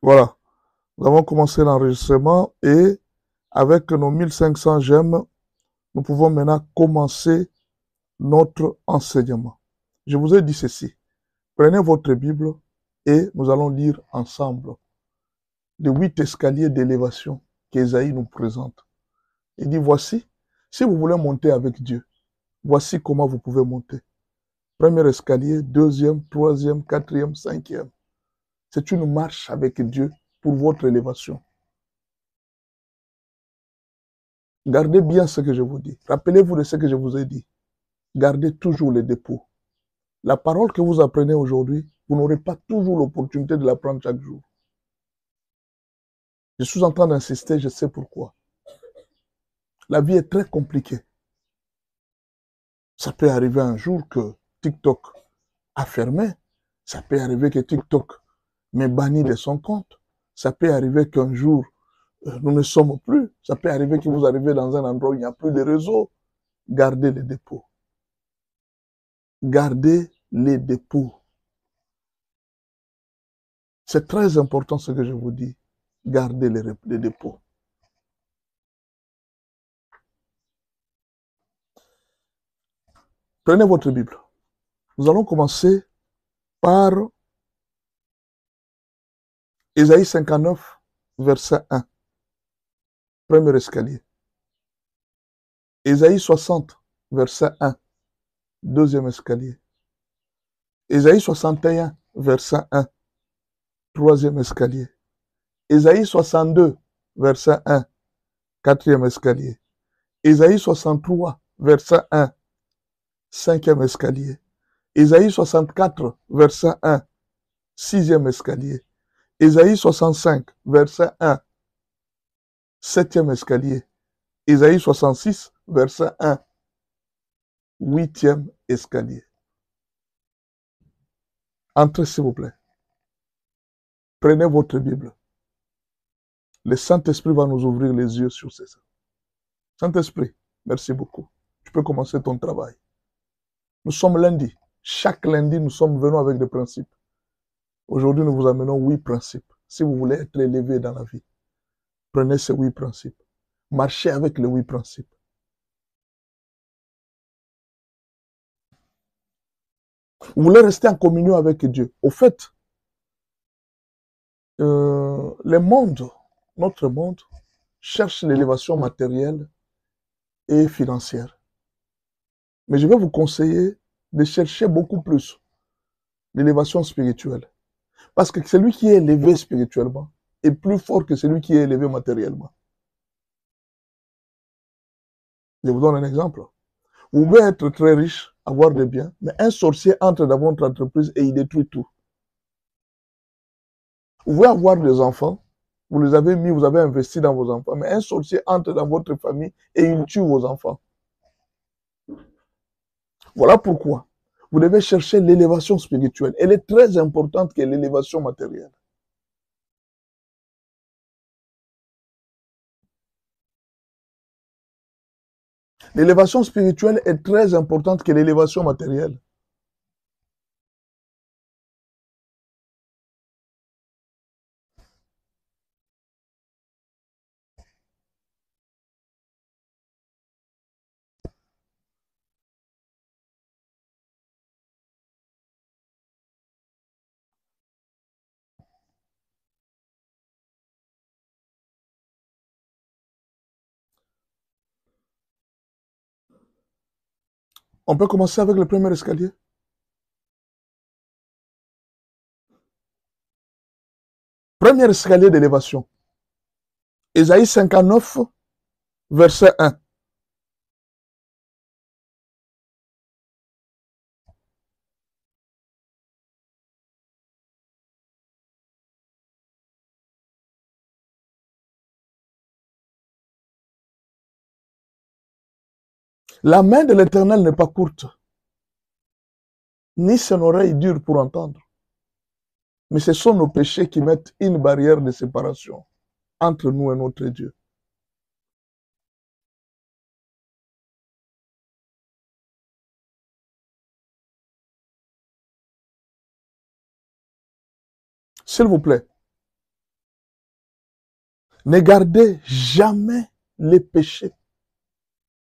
Voilà, nous avons commencé l'enregistrement et avec nos 1500 j'aime, nous pouvons maintenant commencer notre enseignement. Je vous ai dit ceci. Prenez votre Bible et nous allons lire ensemble les 8 escaliers d'élévation qu'Ésaïe nous présente. Il dit, voici, si vous voulez monter avec Dieu, voici comment vous pouvez monter. Premier escalier, deuxième, troisième, quatrième, cinquième. C'est une marche avec Dieu pour votre élévation. Gardez bien ce que je vous dis. Rappelez-vous de ce que je vous ai dit. Gardez toujours les dépôts. La parole que vous apprenez aujourd'hui, vous n'aurez pas toujours l'opportunité de l'apprendre chaque jour. Je suis en train d'insister, je sais pourquoi. La vie est très compliquée. Ça peut arriver un jour que TikTok a fermé. Ça peut arriver que TikTok m'ait banni de son compte. Ça peut arriver qu'un jour, nous ne sommes plus. Ça peut arriver que vous arrivez dans un endroit où il n'y a plus de réseau. Gardez les dépôts. Gardez les dépôts. C'est très important ce que je vous dis. Gardez les dépôts. Prenez votre Bible. Nous allons commencer par Ésaïe 59, verset 1. Premier escalier. Ésaïe 60, verset 1. Deuxième escalier. Ésaïe 61, verset 1. Troisième escalier. Ésaïe 62, verset 1. Quatrième escalier. Ésaïe 63, verset 1. Cinquième escalier. Ésaïe 64, verset 1. Sixième escalier. Ésaïe 65, verset 1. Septième escalier. Ésaïe 66, verset 1. Huitième escalier. Entrez, s'il vous plaît. Prenez votre Bible. Le Saint-Esprit va nous ouvrir les yeux sur ça. Saint-Esprit, merci beaucoup. Tu peux commencer ton travail. Nous sommes lundi. Chaque lundi, nous sommes venus avec des principes. Aujourd'hui, nous vous amenons 8 principes. Si vous voulez être élevé dans la vie, prenez ces 8 principes. Marchez avec les 8 principes. Vous voulez rester en communion avec Dieu. Au fait, notre monde, cherche l'élévation matérielle et financière. Mais je vais vous conseiller de chercher beaucoup plus l'élévation spirituelle. Parce que celui qui est élevé spirituellement est plus fort que celui qui est élevé matériellement. Je vous donne un exemple. Vous pouvez être très riche, avoir des biens, mais un sorcier entre dans votre entreprise et il détruit tout. Vous pouvez avoir des enfants, vous les avez mis, vous avez investi dans vos enfants, mais un sorcier entre dans votre famille et il tue vos enfants. Voilà pourquoi vous devez chercher l'élévation spirituelle. Elle est très importante que l'élévation matérielle. L'élévation spirituelle est très importante que l'élévation matérielle. On peut commencer avec le premier escalier. Premier escalier d'élévation. Ésaïe 59, verset 1. La main de l'Éternel n'est pas courte, ni son oreille dure pour entendre. Mais ce sont nos péchés qui mettent une barrière de séparation entre nous et notre Dieu. S'il vous plaît, Ne gardez jamais les péchés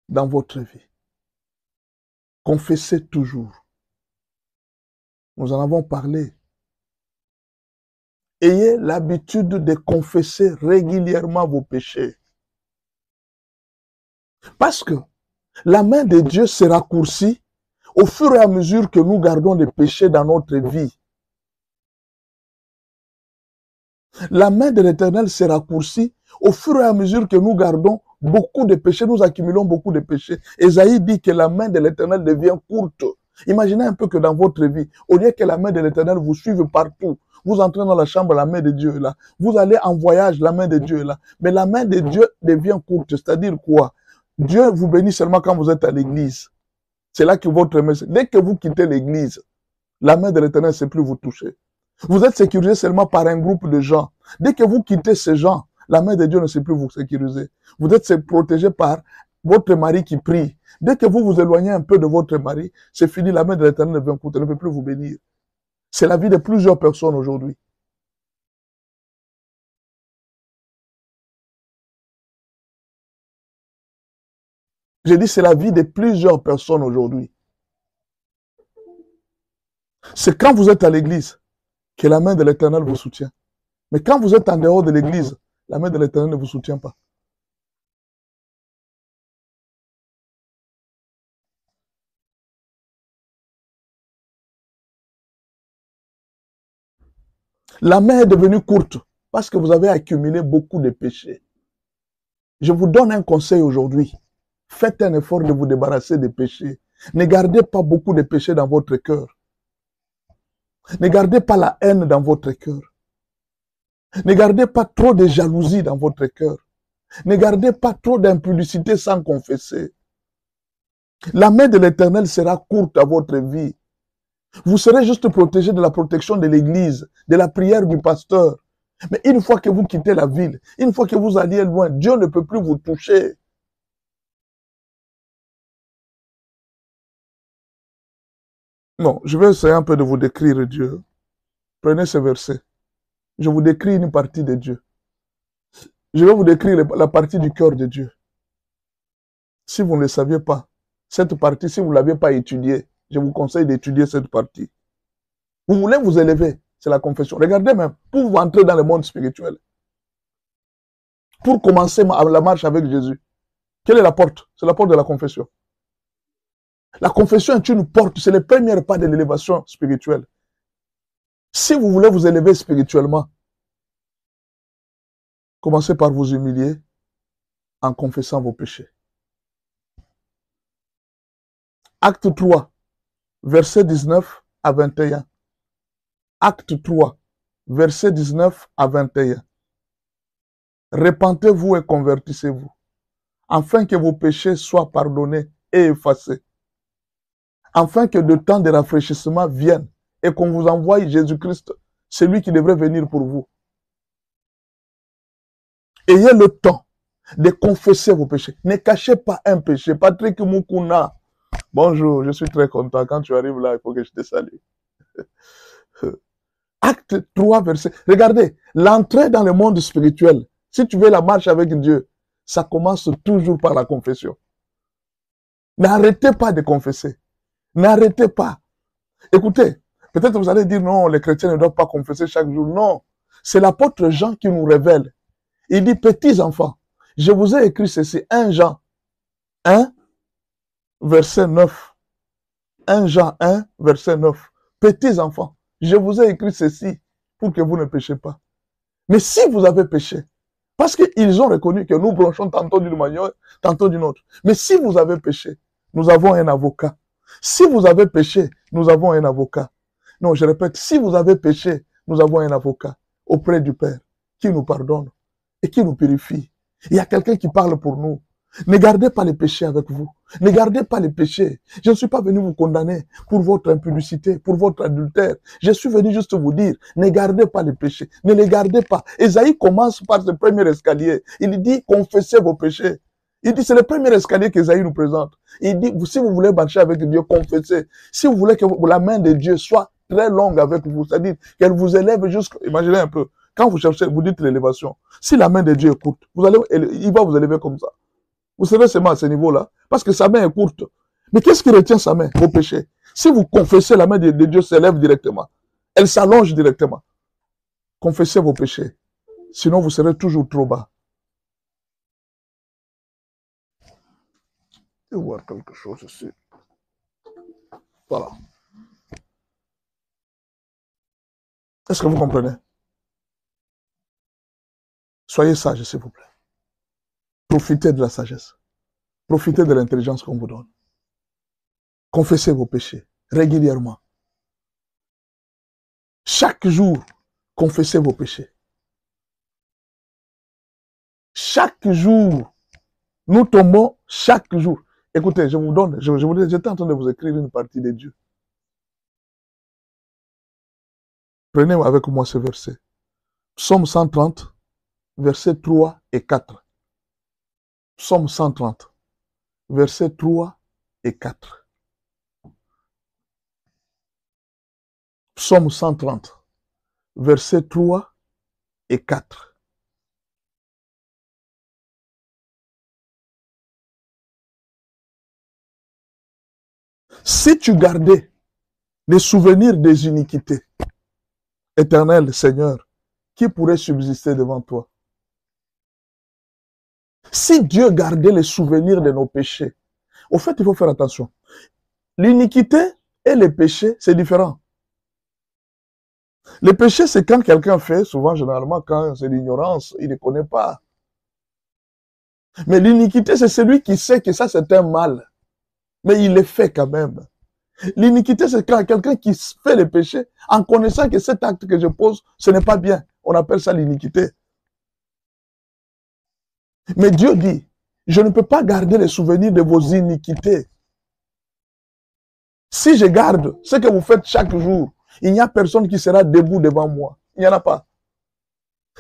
dans votre vie. Confessez toujours. Nous en avons parlé. Ayez l'habitude de confesser régulièrement vos péchés. Parce que la main de Dieu se raccourcit au fur et à mesure que nous gardons les péchés dans notre vie. La main de l'Éternel se raccourcit au fur et à mesure que nous gardons beaucoup de péchés, nous accumulons beaucoup de péchés. Ésaïe dit que la main de l'Éternel devient courte. Imaginez un peu que dans votre vie, au lieu que la main de l'Éternel vous suive partout, vous entrez dans la chambre, la main de Dieu est là. Vous allez en voyage, la main de Dieu est là. Mais la main de Dieu devient courte. C'est-à-dire quoi? Dieu vous bénit seulement quand vous êtes à l'église. C'est là que votre main... Dès que vous quittez l'église, la main de l'Éternel ne sait plus vous toucher. Vous êtes sécurisé seulement par un groupe de gens. Dès que vous quittez ces gens, la main de Dieu ne sait plus vous sécuriser. Vous êtes protégé par votre mari qui prie. Dès que vous vous éloignez un peu de votre mari, c'est fini, la main de l'Éternel devient courte, elle ne peut plus vous bénir. C'est la vie de plusieurs personnes aujourd'hui. J'ai dit, c'est la vie de plusieurs personnes aujourd'hui. C'est quand vous êtes à l'église que la main de l'Éternel vous soutient. Mais quand vous êtes en dehors de l'église, la main de l'Éternel ne vous soutient pas. La main est devenue courte parce que vous avez accumulé beaucoup de péchés. Je vous donne un conseil aujourd'hui. Faites un effort de vous débarrasser des péchés. Ne gardez pas beaucoup de péchés dans votre cœur. Ne gardez pas la haine dans votre cœur. Ne gardez pas trop de jalousie dans votre cœur. Ne gardez pas trop d'impudicité sans confesser. La main de l'Éternel sera courte à votre vie. Vous serez juste protégé de la protection de l'Église, de la prière du pasteur. Mais une fois que vous quittez la ville, une fois que vous alliez loin, Dieu ne peut plus vous toucher. Non, je vais essayer un peu de vous décrire Dieu. Prenez ce verset. Je vous décris une partie de Dieu. Je vais vous décrire la partie du cœur de Dieu. Si vous ne le saviez pas, cette partie, si vous ne l'aviez pas étudiée, je vous conseille d'étudier cette partie. Vous voulez vous élever, c'est la confession. Regardez même, pour vous entrer dans le monde spirituel, pour commencer la marche avec Jésus, quelle est la porte? C'est la porte de la confession. La confession est une porte, c'est le premier pas de l'élévation spirituelle. Si vous voulez vous élever spirituellement, commencez par vous humilier en confessant vos péchés. Acte 3, verset 19 à 21. Acte 3, verset 19 à 21. Repentez-vous et convertissez-vous, afin que vos péchés soient pardonnés et effacés, afin que de temps de rafraîchissement vienne et qu'on vous envoie Jésus-Christ, celui qui devrait venir pour vous. Ayez le temps de confesser vos péchés. Ne cachez pas un péché. Patrick Mukuna, bonjour, je suis très content. Quand tu arrives là, il faut que je te salue. Acte 3, verset. Regardez, l'entrée dans le monde spirituel, si tu veux la marche avec Dieu, ça commence toujours par la confession. N'arrêtez pas de confesser. N'arrêtez pas. Écoutez, peut-être vous allez dire non, les chrétiens ne doivent pas confesser chaque jour. Non, c'est l'apôtre Jean qui nous révèle. Il dit, petits enfants, je vous ai écrit ceci, 1 Jean 1, verset 9. 1 Jean 1, verset 9. Petits enfants, je vous ai écrit ceci pour que vous ne péchiez pas. Mais si vous avez péché, parce qu'ils ont reconnu que nous bronchons tantôt d'une manière, tantôt d'une autre. Mais si vous avez péché, nous avons un avocat. Si vous avez péché, nous avons un avocat. Non, je répète, si vous avez péché, nous avons un avocat auprès du Père qui nous pardonne et qui nous purifie. Il y a quelqu'un qui parle pour nous. Ne gardez pas les péchés avec vous. Ne gardez pas les péchés. Je ne suis pas venu vous condamner pour votre impudicité, pour votre adultère. Je suis venu juste vous dire, ne gardez pas les péchés. Ne les gardez pas. Ésaïe commence par ce premier escalier. Il dit, confessez vos péchés. Il dit, c'est le premier escalier qu'Ésaïe nous présente. Il dit, si vous voulez marcher avec Dieu, confessez. Si vous voulez que la main de Dieu soit très longue avec vous, c'est-à-dire qu'elle vous élève jusqu'à... Imaginez un peu. quand vous cherchez, vous dites l'élévation. Si la main de Dieu est courte, il va vous élever comme ça. Vous serez seulement à ce niveau-là, parce que sa main est courte. Mais qu'est-ce qui retient sa main? Vos péchés. Si vous confessez, la main de Dieu s'élève directement. Elle s'allonge directement. Confessez vos péchés. Sinon, vous serez toujours trop bas. Je vais voir quelque chose ici. Voilà. Est-ce que vous comprenez? Soyez sages, s'il vous plaît. Profitez de la sagesse. Profitez de l'intelligence qu'on vous donne. Confessez vos péchés régulièrement. Chaque jour, confessez vos péchés. Chaque jour, nous tombons chaque jour. Écoutez, je vous donne, j'étais en train de vous écrire une partie de Dieu. Prenez avec moi ce verset. Psaume 130, versets 3 et 4. Psaume 130, versets 3 et 4. Psaume 130, versets 3 et 4. Si tu gardais les souvenirs des iniquités, Éternel Seigneur, qui pourrait subsister devant toi? Si Dieu gardait les souvenirs de nos péchés, au fait, il faut faire attention. L'iniquité et les péchés, c'est différent. Les péchés, c'est quand quelqu'un fait, souvent, généralement, quand c'est l'ignorance, il ne connaît pas. Mais l'iniquité, c'est celui qui sait que ça, c'est un mal. Mais il le fait quand même. L'iniquité, c'est quand quelqu'un qui fait le péché en connaissant que cet acte que je pose, ce n'est pas bien. On appelle ça l'iniquité. Mais Dieu dit, je ne peux pas garder les souvenirs de vos iniquités. Si je garde ce que vous faites chaque jour, il n'y a personne qui sera debout devant moi. Il n'y en a pas.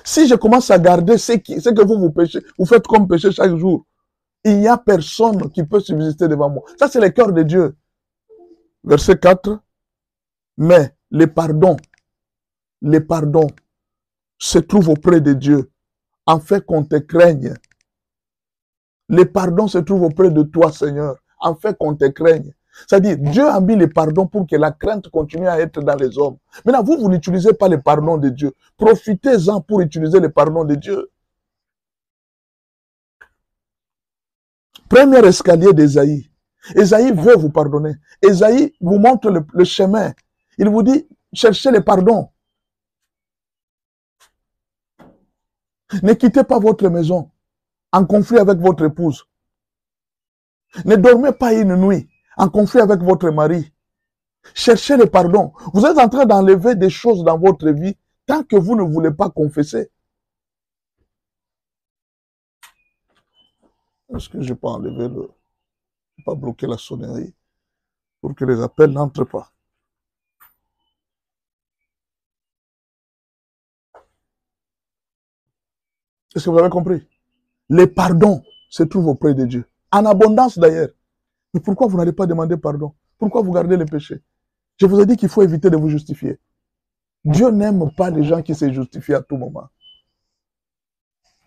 Si je commence à garder ce que vous péchez, vous faites comme péché chaque jour, il n'y a personne qui peut subsister devant moi. Ça, c'est le cœur de Dieu. Verset 4. Mais les pardons se trouvent auprès de Dieu, afin qu'on te craigne. Les pardons se trouvent auprès de toi, Seigneur, afin qu'on te craigne. C'est-à-dire, Dieu a mis les pardons pour que la crainte continue à être dans les hommes. Maintenant, vous n'utilisez pas les pardons de Dieu. Profitez-en pour utiliser les pardons de Dieu. Premier escalier d'Ésaïe. Ésaïe veut vous pardonner. Ésaïe vous montre le chemin. Il vous dit, cherchez les pardons. Ne quittez pas votre maison en conflit avec votre épouse. Ne dormez pas une nuit en conflit avec votre mari. Cherchez le pardon. Vous êtes en train d'enlever des choses dans votre vie tant que vous ne voulez pas confesser. Est-ce que je peux enlever pas bloquer la sonnerie pour que les appels n'entrent pas? Est-ce que vous avez compris? Les pardons se trouvent auprès de Dieu. En abondance d'ailleurs. Mais pourquoi vous n'allez pas demander pardon? Pourquoi vous gardez les péchés? Je vous ai dit qu'il faut éviter de vous justifier. Dieu n'aime pas les gens qui se justifient à tout moment.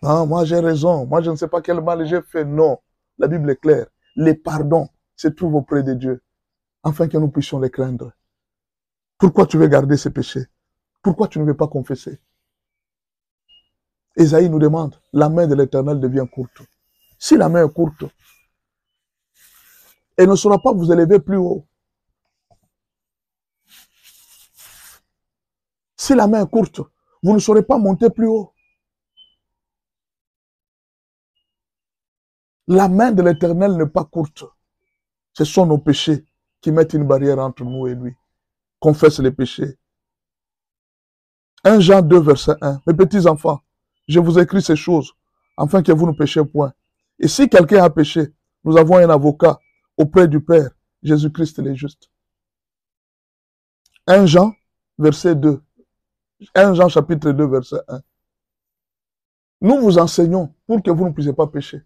Non, moi j'ai raison. Moi je ne sais pas quel mal j'ai fait. Non. La Bible est claire. Les pardons se trouvent auprès de Dieu, afin que nous puissions les craindre. Pourquoi tu veux garder ces péchés? Pourquoi tu ne veux pas confesser? Ésaïe nous demande, la main de l'Éternel devient courte. Si la main est courte, elle ne saura pas vous élever plus haut. Si la main est courte, vous ne saurez pas monter plus haut. La main de l'Éternel n'est pas courte. Ce sont nos péchés qui mettent une barrière entre nous et lui. Confesse les péchés. 1 Jean 2, verset 1. Mes petits enfants, je vous écris ces choses, afin que vous ne péchiez point. Et si quelqu'un a péché, nous avons un avocat auprès du Père, Jésus-Christ le juste. 1 Jean, verset 2. 1 Jean, chapitre 2, verset 1. Nous vous enseignons pour que vous ne puissiez pas pécher.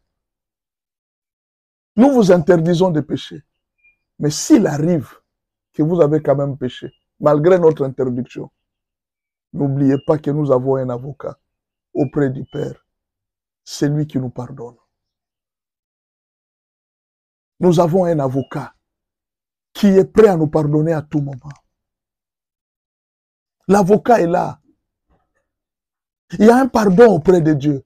Nous vous interdisons de pécher. Mais s'il arrive que vous avez quand même péché, malgré notre interdiction, N'oubliez pas que nous avons un avocat auprès du Père. C'est lui qui nous pardonne. Nous avons un avocat qui est prêt à nous pardonner à tout moment. L'avocat est là. Il y a un pardon auprès de Dieu.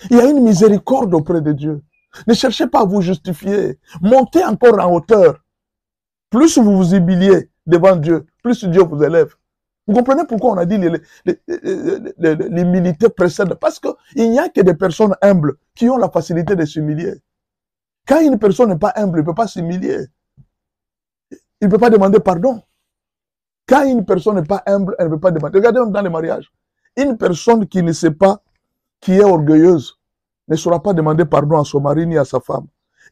Il y a une miséricorde auprès de Dieu. Ne cherchez pas à vous justifier. Montez encore en hauteur. Plus vous vous humiliez devant Dieu, plus Dieu vous élève. Vous comprenez pourquoi on a dit l'humilité précède? Parce qu'il n'y a que des personnes humbles qui ont la facilité de s'humilier. Quand une personne n'est pas humble, elle ne peut pas s'humilier. Il ne peut pas demander pardon. Quand une personne n'est pas humble, elle ne peut pas demander. Regardez même dans les mariages. Une personne qui ne sait pas, qui est orgueilleuse, ne saura pas demander pardon à son mari ni à sa femme.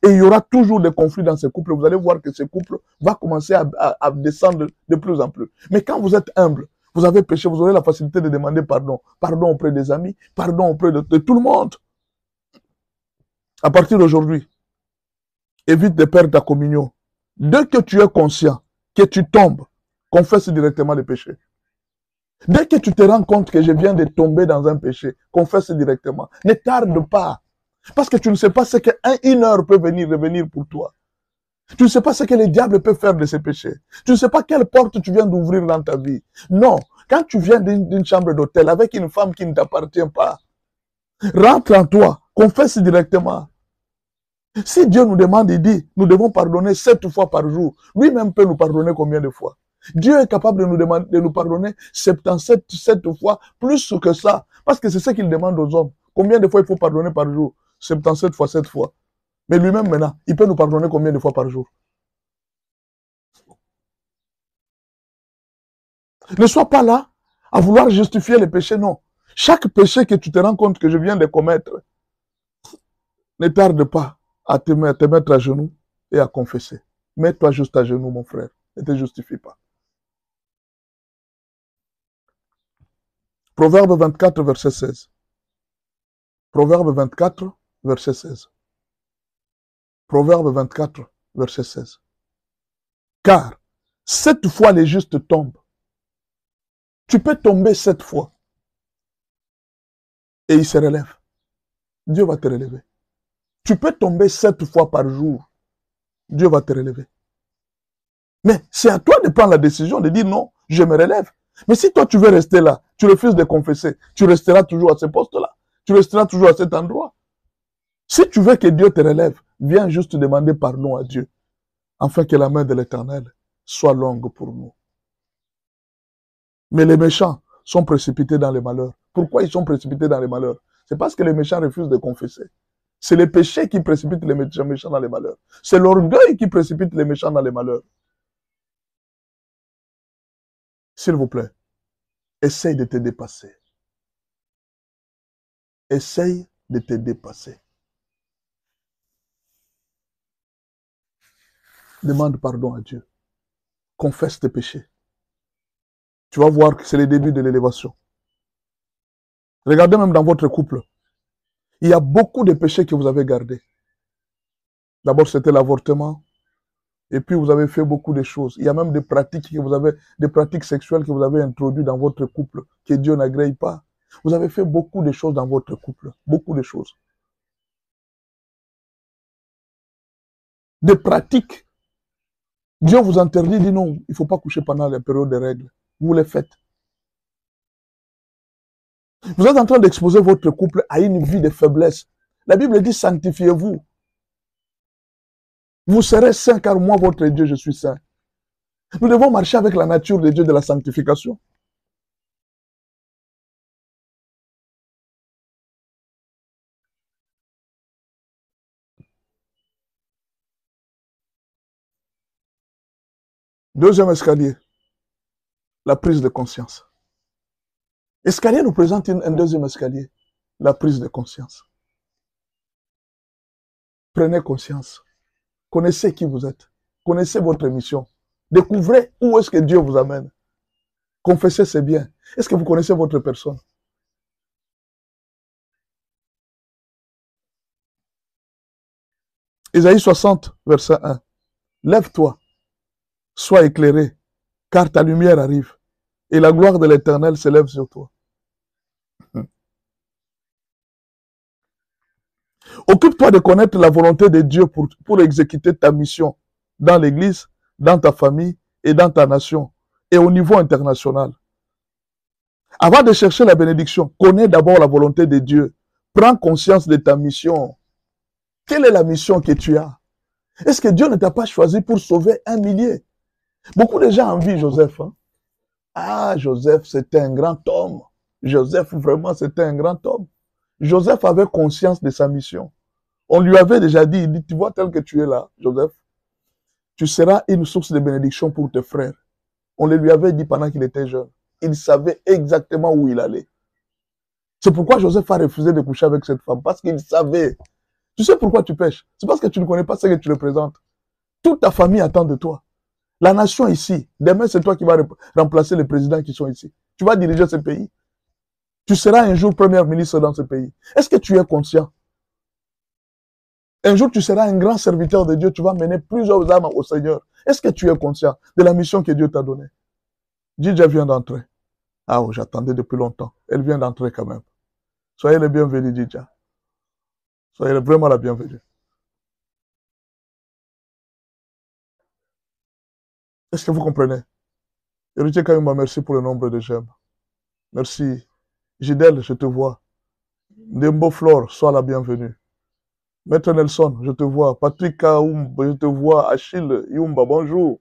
Et il y aura toujours des conflits dans ces couples. Vous allez voir que ce couple va commencer à descendre de plus en plus. Mais quand vous êtes humble, vous avez péché, vous aurez la facilité de demander pardon. Pardon auprès des amis, pardon auprès de tout le monde. À partir d'aujourd'hui, évite de perdre ta communion. Dès que tu es conscient que tu tombes, confesse directement le péché. Dès que tu te rends compte que je viens de tomber dans un péché, confesse directement. Ne tarde pas. Parce que tu ne sais pas ce qu'une heure peut revenir pour toi. Tu ne sais pas ce que le diable peut faire de ces péchés. Tu ne sais pas quelle porte tu viens d'ouvrir dans ta vie. Non. Quand tu viens d'une chambre d'hôtel avec une femme qui ne t'appartient pas, rentre en toi, confesse directement. Si Dieu nous demande, il dit, nous devons pardonner 7 fois par jour. Lui-même peut nous pardonner combien de fois? Dieu est capable de nous pardonner 77 fois, plus que ça. Parce que c'est ce qu'il demande aux hommes. Combien de fois il faut pardonner par jour? 77 fois, 7 fois. Mais lui-même maintenant, il peut nous pardonner combien de fois par jour? Ne sois pas là à vouloir justifier les péchés, non. Chaque péché que tu te rends compte que je viens de commettre, ne tarde pas à te mettre à genoux et à confesser. Mets-toi juste à genoux, mon frère. Ne te justifie pas. Proverbe 24, verset 16. Proverbe 24, verset 16. Proverbe 24, verset 16. Car 7 fois les justes tombent. Tu peux tomber 7 fois. Et il se relève. Dieu va te relever. Tu peux tomber 7 fois par jour. Dieu va te relever. Mais c'est à toi de prendre la décision de dire non, je me relève. Mais si toi tu veux rester là, tu refuses de confesser, tu resteras toujours à ce poste-là. Tu resteras toujours à cet endroit. Si tu veux que Dieu te relève, viens juste demander pardon à Dieu, afin que la main de l'Éternel soit longue pour nous. Mais les méchants sont précipités dans les malheurs. Pourquoi ils sont précipités dans les malheurs? C'est parce que les méchants refusent de confesser. C'est les péchés qui précipitent les méchants dans les malheurs. C'est l'orgueil qui précipite les méchants dans les malheurs. S'il vous plaît, essaye de te dépasser. Essaye de te dépasser. Demande pardon à Dieu. Confesse tes péchés. Tu vas voir que c'est le début de l'élévation. Regardez même dans votre couple. Il y a beaucoup de péchés que vous avez gardés. D'abord, c'était l'avortement. Et puis, vous avez fait beaucoup de choses. Il y a même des pratiques sexuelles que vous avez introduites dans votre couple que Dieu n'agrée pas. Vous avez fait beaucoup de choses dans votre couple. Beaucoup de choses. Des pratiques. Dieu vous interdit, dit non, il ne faut pas coucher pendant la période des règles. Vous les faites. Vous êtes en train d'exposer votre couple à une vie de faiblesse. La Bible dit sanctifiez-vous. Vous serez saints car moi, votre Dieu, je suis saint. Nous devons marcher avec la nature de Dieu de la sanctification. Deuxième escalier, la prise de conscience. Escalier nous présente un deuxième escalier, la prise de conscience. Prenez conscience. Connaissez qui vous êtes. Connaissez votre mission. Découvrez où est-ce que Dieu vous amène. Confessez, c'est bien. Est-ce que vous connaissez votre personne? Isaïe 60, verset 1. Lève-toi, sois éclairé, car ta lumière arrive, et la gloire de l'Éternel s'élève sur toi. Occupe-toi de connaître la volonté de Dieu pour exécuter ta mission dans l'église, dans ta famille et dans ta nation et au niveau international. Avant de chercher la bénédiction, connais d'abord la volonté de Dieu. Prends conscience de ta mission. Quelle est la mission que tu as? Est-ce que Dieu ne t'a pas choisi pour sauver 1 millier? Beaucoup de gens envient Joseph. Hein? Ah, Joseph, c'était un grand homme. Joseph, vraiment, c'était un grand homme. Joseph avait conscience de sa mission. On lui avait déjà dit, il dit, tu vois tel que tu es là, Joseph, tu seras une source de bénédiction pour tes frères. On le lui avait dit pendant qu'il était jeune. Il savait exactement où il allait. C'est pourquoi Joseph a refusé de coucher avec cette femme, parce qu'il savait. Tu sais pourquoi tu pêches? C'est parce que tu ne connais pas ce que tu représentes. Toute ta famille attend de toi. La nation ici, demain c'est toi qui vas remplacer les présidents qui sont ici. Tu vas diriger ce pays. Tu seras un jour premier ministre dans ce pays. Est-ce que tu es conscient? Un jour tu seras un grand serviteur de Dieu, tu vas mener plusieurs âmes au Seigneur. Est-ce que tu es conscient de la mission que Dieu t'a donnée? Didja vient d'entrer. Ah, oh, j'attendais depuis longtemps. Elle vient d'entrer quand même. Soyez les bienvenus, Didja. Soyez vraiment la bienvenue. Est-ce que vous comprenez? Héritier Kayumba, merci pour le nombre de j'aime. Merci. Gidel, je te vois. Dembo Flore, sois la bienvenue. Maître Nelson, je te vois. Patrick Kaoumba, je te vois. Achille Yumba, bonjour.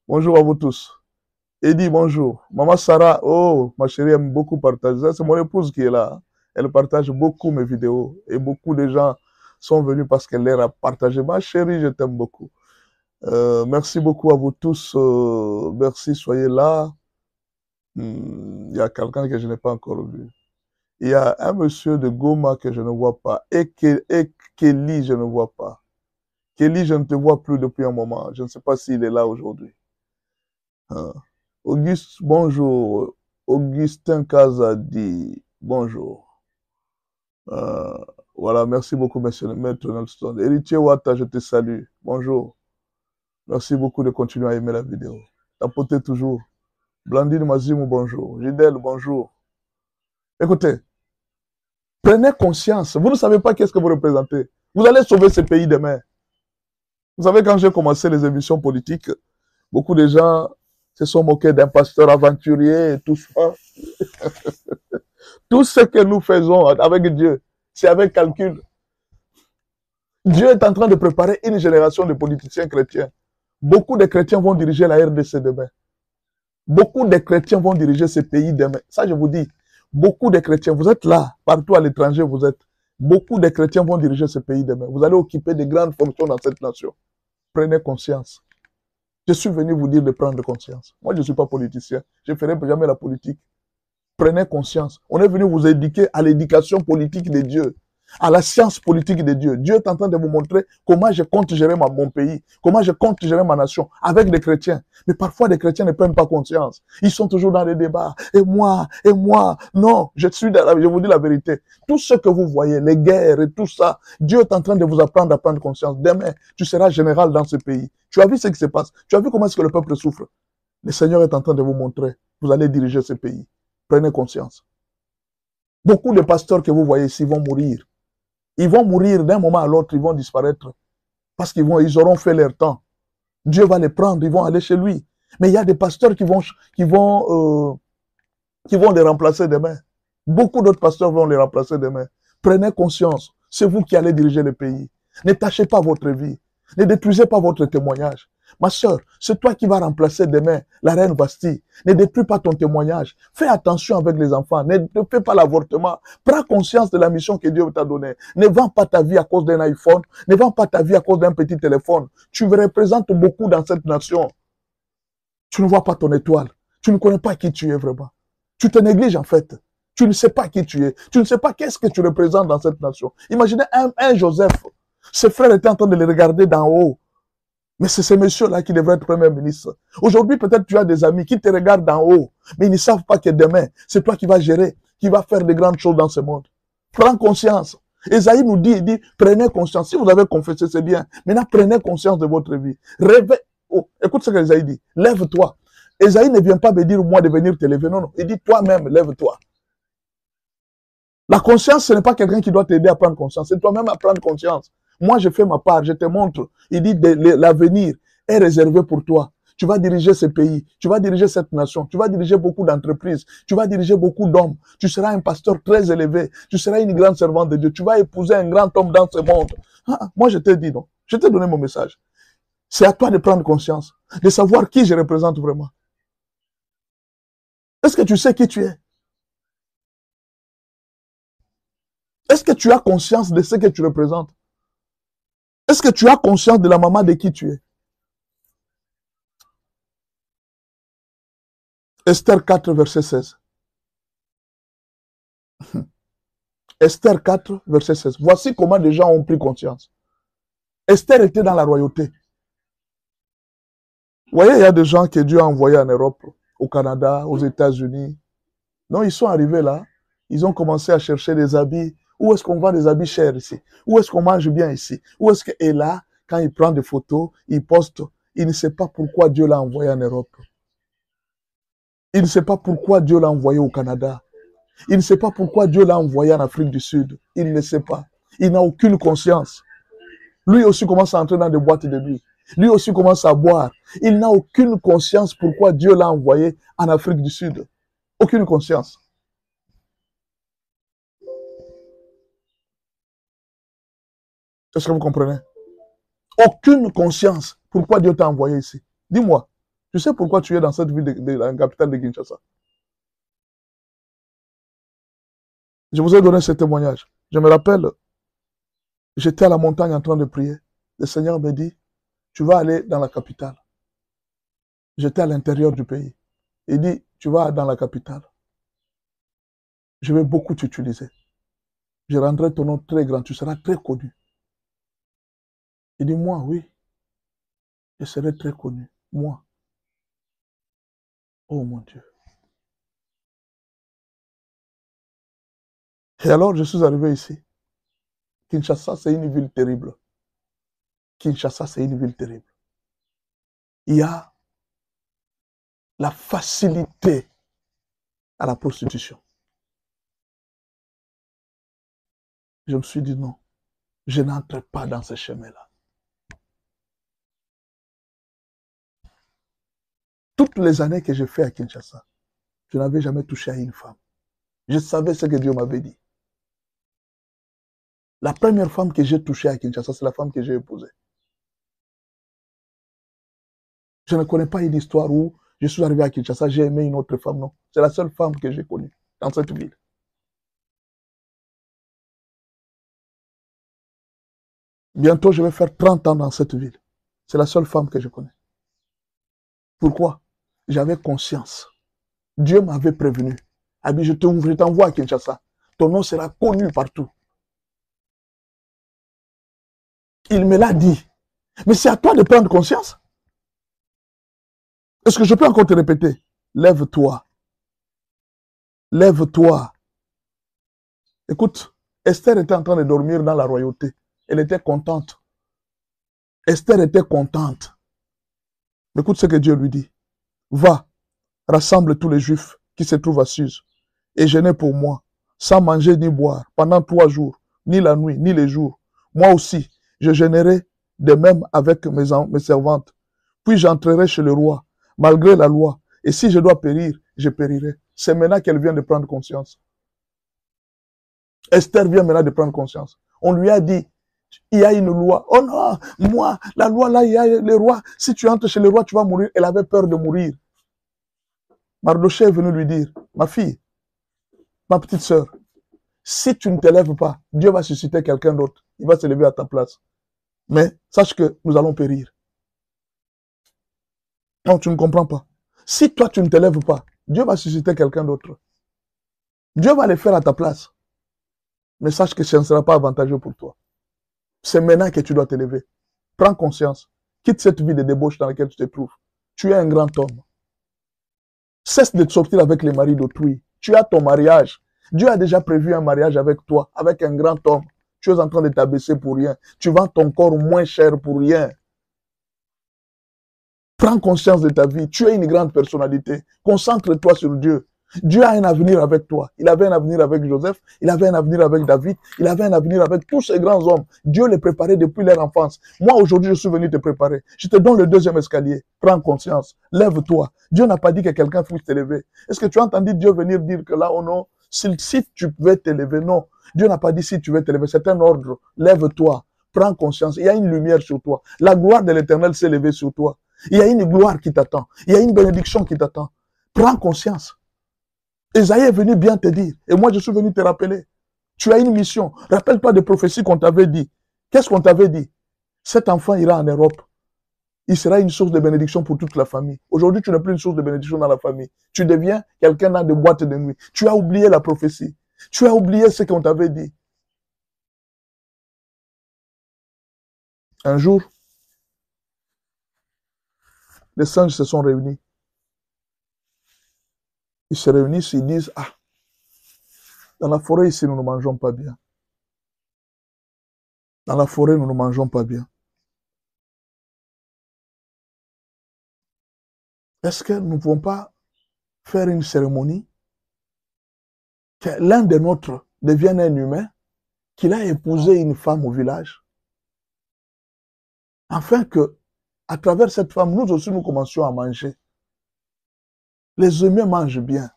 Bonjour à vous tous. Eddie, bonjour. Maman Sarah, oh, ma chérie aime beaucoup partager. C'est mon épouse qui est là. Elle partage beaucoup mes vidéos. Et beaucoup de gens sont venus parce qu'elle les a partagées. Ma chérie, je t'aime beaucoup. Merci beaucoup à vous tous. Merci, soyez là. Il y a quelqu'un que je n'ai pas encore vu. Il y a un monsieur de Goma que je ne vois pas. Et Kelly, je ne vois pas. Kelly, je ne te vois plus depuis un moment. Je ne sais pas s'il est là aujourd'hui. Auguste, bonjour. Augustin Kazadi, bonjour. Voilà, merci beaucoup, monsieur le maître Nelson. Héritier Wata, je te salue. Bonjour. Merci beaucoup de continuer à aimer la vidéo. Tapotez toujours. Blandine Mazimou, bonjour. Gidel, bonjour. Écoutez, prenez conscience. Vous ne savez pas qu'est-ce que vous représentez. Vous allez sauver ce pays demain. Vous savez, quand j'ai commencé les émissions politiques, beaucoup de gens se sont moqués d'un pasteur aventurier et tout ça. Tout ce que nous faisons avec Dieu, c'est avec calcul. Dieu est en train de préparer une génération de politiciens chrétiens. Beaucoup de chrétiens vont diriger la RDC demain. Beaucoup de chrétiens vont diriger ce pays demain. Ça, je vous dis, beaucoup de chrétiens, vous êtes là, partout à l'étranger, vous êtes. Beaucoup de chrétiens vont diriger ce pays demain. Vous allez occuper de grandes fonctions dans cette nation. Prenez conscience. Je suis venu vous dire de prendre conscience. Moi, je ne suis pas politicien. Je ne ferai jamais la politique. Prenez conscience. On est venu vous éduquer à l'éducation politique de Dieu, à la science politique de Dieu. Dieu est en train de vous montrer comment je compte gérer mon pays, comment je compte gérer ma nation avec des chrétiens. Mais parfois, les chrétiens ne prennent pas conscience. Ils sont toujours dans les débats. Et moi. Non, je vous dis la vérité. Tout ce que vous voyez, les guerres et tout ça, Dieu est en train de vous apprendre à prendre conscience. Demain, tu seras général dans ce pays. Tu as vu ce qui se passe. Tu as vu comment est-ce que le peuple souffre. Le Seigneur est en train de vous montrer. Vous allez diriger ce pays. Prenez conscience. Beaucoup de pasteurs que vous voyez ici vont mourir. Ils vont mourir d'un moment à l'autre, ils vont disparaître. Parce qu'ils auront fait leur temps. Dieu va les prendre, ils vont aller chez lui. Mais il y a des pasteurs qui vont les remplacer demain. Beaucoup d'autres pasteurs vont les remplacer demain. Prenez conscience. C'est vous qui allez diriger le pays. Ne tâchez pas votre vie. Ne détruisez pas votre témoignage. Ma soeur, c'est toi qui vas remplacer demain la reine Bastille. Ne détruis pas ton témoignage. Fais attention avec les enfants. Ne fais pas l'avortement. Prends conscience de la mission que Dieu t'a donnée. Ne vends pas ta vie à cause d'un iPhone. Ne vends pas ta vie à cause d'un petit téléphone. Tu représentes beaucoup dans cette nation. Tu ne vois pas ton étoile. Tu ne connais pas qui tu es vraiment. Tu te négliges en fait. Tu ne sais pas qui tu es. Tu ne sais pas qu'est-ce que tu représentes dans cette nation. Imaginez un Joseph. Ses frères étaient en train de le regarder d'en haut. Mais c'est ces messieurs-là qui devraient être Premier ministre. Aujourd'hui, peut-être tu as des amis qui te regardent d'en haut, mais ils ne savent pas que demain, c'est toi qui vas gérer, qui vas faire de grandes choses dans ce monde. Prends conscience. Esaïe nous dit, il dit, prenez conscience. Si vous avez confessé, c'est bien. Maintenant, prenez conscience de votre vie. Rêvez. Oh, écoute ce que Esaïe dit. Lève-toi. Esaïe ne vient pas me dire, moi, de venir te lever. Non, non. Il dit, toi-même, lève-toi. La conscience, ce n'est pas quelqu'un qui doit t'aider à prendre conscience. C'est toi-même à prendre conscience. Moi, je fais ma part, je te montre. Il dit, l'avenir est réservé pour toi. Tu vas diriger ce pays, tu vas diriger cette nation, tu vas diriger beaucoup d'entreprises, tu vas diriger beaucoup d'hommes. Tu seras un pasteur très élevé, tu seras une grande servante de Dieu, tu vas épouser un grand homme dans ce monde. Ah, moi, je t'ai dit non. Je t'ai donné mon message. C'est à toi de prendre conscience, de savoir qui je représente vraiment. Est-ce que tu sais qui tu es? Est-ce que tu as conscience de ce que tu représentes? Est-ce que tu as conscience de la maman de qui tu es? Esther 4, verset 16. Esther 4, verset 16. Voici comment les gens ont pris conscience. Esther était dans la royauté. Vous voyez, il y a des gens que Dieu a envoyés en Europe, au Canada, aux États-Unis. Non, ils sont arrivés là. Ils ont commencé à chercher des habits. Où est-ce qu'on vend des habits chers ici? Où est-ce qu'on mange bien ici? Où est-ce que... Et là, quand il prend des photos, il poste. Il ne sait pas pourquoi Dieu l'a envoyé en Europe. Il ne sait pas pourquoi Dieu l'a envoyé au Canada. Il ne sait pas pourquoi Dieu l'a envoyé en Afrique du Sud. Il ne sait pas. Il n'a aucune conscience. Lui aussi commence à entrer dans des boîtes de nuit. Lui aussi commence à boire. Il n'a aucune conscience pourquoi Dieu l'a envoyé en Afrique du Sud. Aucune conscience. Est-ce que vous comprenez? Aucune conscience pourquoi Dieu t'a envoyé ici. Dis-moi, tu sais pourquoi tu es dans cette ville de la capitale de Kinshasa? Je vous ai donné ce témoignage. Je me rappelle, j'étais à la montagne en train de prier. Le Seigneur me dit, tu vas aller dans la capitale. J'étais à l'intérieur du pays. Il dit, tu vas dans la capitale. Je vais beaucoup t'utiliser. Je rendrai ton nom très grand. Tu seras très connu. Il dit, moi, oui. Je serai très connu. Moi. Oh mon Dieu. Et alors, je suis arrivé ici. Kinshasa, c'est une ville terrible. Kinshasa, c'est une ville terrible. Il y a la facilité à la prostitution. Je me suis dit non, je n'entre pas dans ce chemin-là. Toutes les années que j'ai fait à Kinshasa, je n'avais jamais touché à une femme. Je savais ce que Dieu m'avait dit. La première femme que j'ai touchée à Kinshasa, c'est la femme que j'ai épousée. Je ne connais pas une histoire où je suis arrivé à Kinshasa, j'ai aimé une autre femme, non. C'est la seule femme que j'ai connue dans cette ville. Bientôt, je vais faire 30 ans dans cette ville. C'est la seule femme que je connais. Pourquoi? J'avais conscience. Dieu m'avait prévenu. Abi, je t'envoie à Kinshasa. Ton nom sera connu partout. Il me l'a dit. Mais c'est à toi de prendre conscience. Est-ce que je peux encore te répéter? Lève-toi. Lève-toi. Écoute, Esther était en train de dormir dans la royauté. Elle était contente. Esther était contente. Écoute ce que Dieu lui dit. Va, rassemble tous les Juifs qui se trouvent à Suse et jeûnez pour moi, sans manger ni boire, pendant 3 jours, ni la nuit, ni les jours. Moi aussi, je jeûnerai de même avec mes servantes. Puis j'entrerai chez le roi, malgré la loi. Et si je dois périr, je périrai. C'est maintenant qu'elle vient de prendre conscience. Esther vient maintenant de prendre conscience. On lui a dit, il y a une loi. Oh non, moi, la loi là, il y a le roi. Si tu entres chez le roi, tu vas mourir. Elle avait peur de mourir. Mardoché est venu lui dire, ma fille, ma petite sœur, si tu ne te lèves pas, Dieu va susciter quelqu'un d'autre. Il va se lever à ta place. Mais sache que nous allons périr. Non, tu ne comprends pas. Si toi, tu ne te lèves pas, Dieu va susciter quelqu'un d'autre. Dieu va le faire à ta place. Mais sache que ce ne sera pas avantageux pour toi. C'est maintenant que tu dois te lever. Prends conscience. Quitte cette vie de débauche dans laquelle tu te trouves. Tu es un grand homme. Cesse de sortir avec les maris d'autrui. Tu as ton mariage. Dieu a déjà prévu un mariage avec toi, avec un grand homme. Tu es en train de t'abaisser pour rien. Tu vends ton corps moins cher pour rien. Prends conscience de ta vie. Tu es une grande personnalité. Concentre-toi sur Dieu. Dieu a un avenir avec toi. Il avait un avenir avec Joseph. Il avait un avenir avec David. Il avait un avenir avec tous ces grands hommes. Dieu les préparait depuis leur enfance. Moi, aujourd'hui, je suis venu te préparer. Je te donne le deuxième escalier. Prends conscience. Lève-toi. Dieu n'a pas dit que quelqu'un puisse t'élever. Est-ce que tu as entendu Dieu venir dire que là, oh non, si tu pouvais t'élever? Non. Dieu n'a pas dit si tu veux t'élever. C'est un ordre. Lève-toi. Prends conscience. Il y a une lumière sur toi. La gloire de l'Éternel s'est levée sur toi. Il y a une gloire qui t'attend. Il y a une bénédiction qui t'attend. Prends conscience. Esaïe est venu bien te dire. Et moi, je suis venu te rappeler. Tu as une mission. Rappelle-toi des prophéties qu'on t'avait dit. Qu'est-ce qu'on t'avait dit? Cet enfant ira en Europe. Il sera une source de bénédiction pour toute la famille. Aujourd'hui, tu n'es plus une source de bénédiction dans la famille. Tu deviens quelqu'un dans des boîtes de nuit. Tu as oublié la prophétie. Tu as oublié ce qu'on t'avait dit. Un jour, les singes se sont réunis. Ils se réunissent, ils disent, ah, dans la forêt ici, nous ne mangeons pas bien. Dans la forêt, nous ne mangeons pas bien. Est-ce que nous ne pouvons pas faire une cérémonie que l'un des nôtres devienne un humain, qu'il a épousé une femme au village, afin que, à travers cette femme, nous aussi nous commencions à manger. Les humains mangent bien.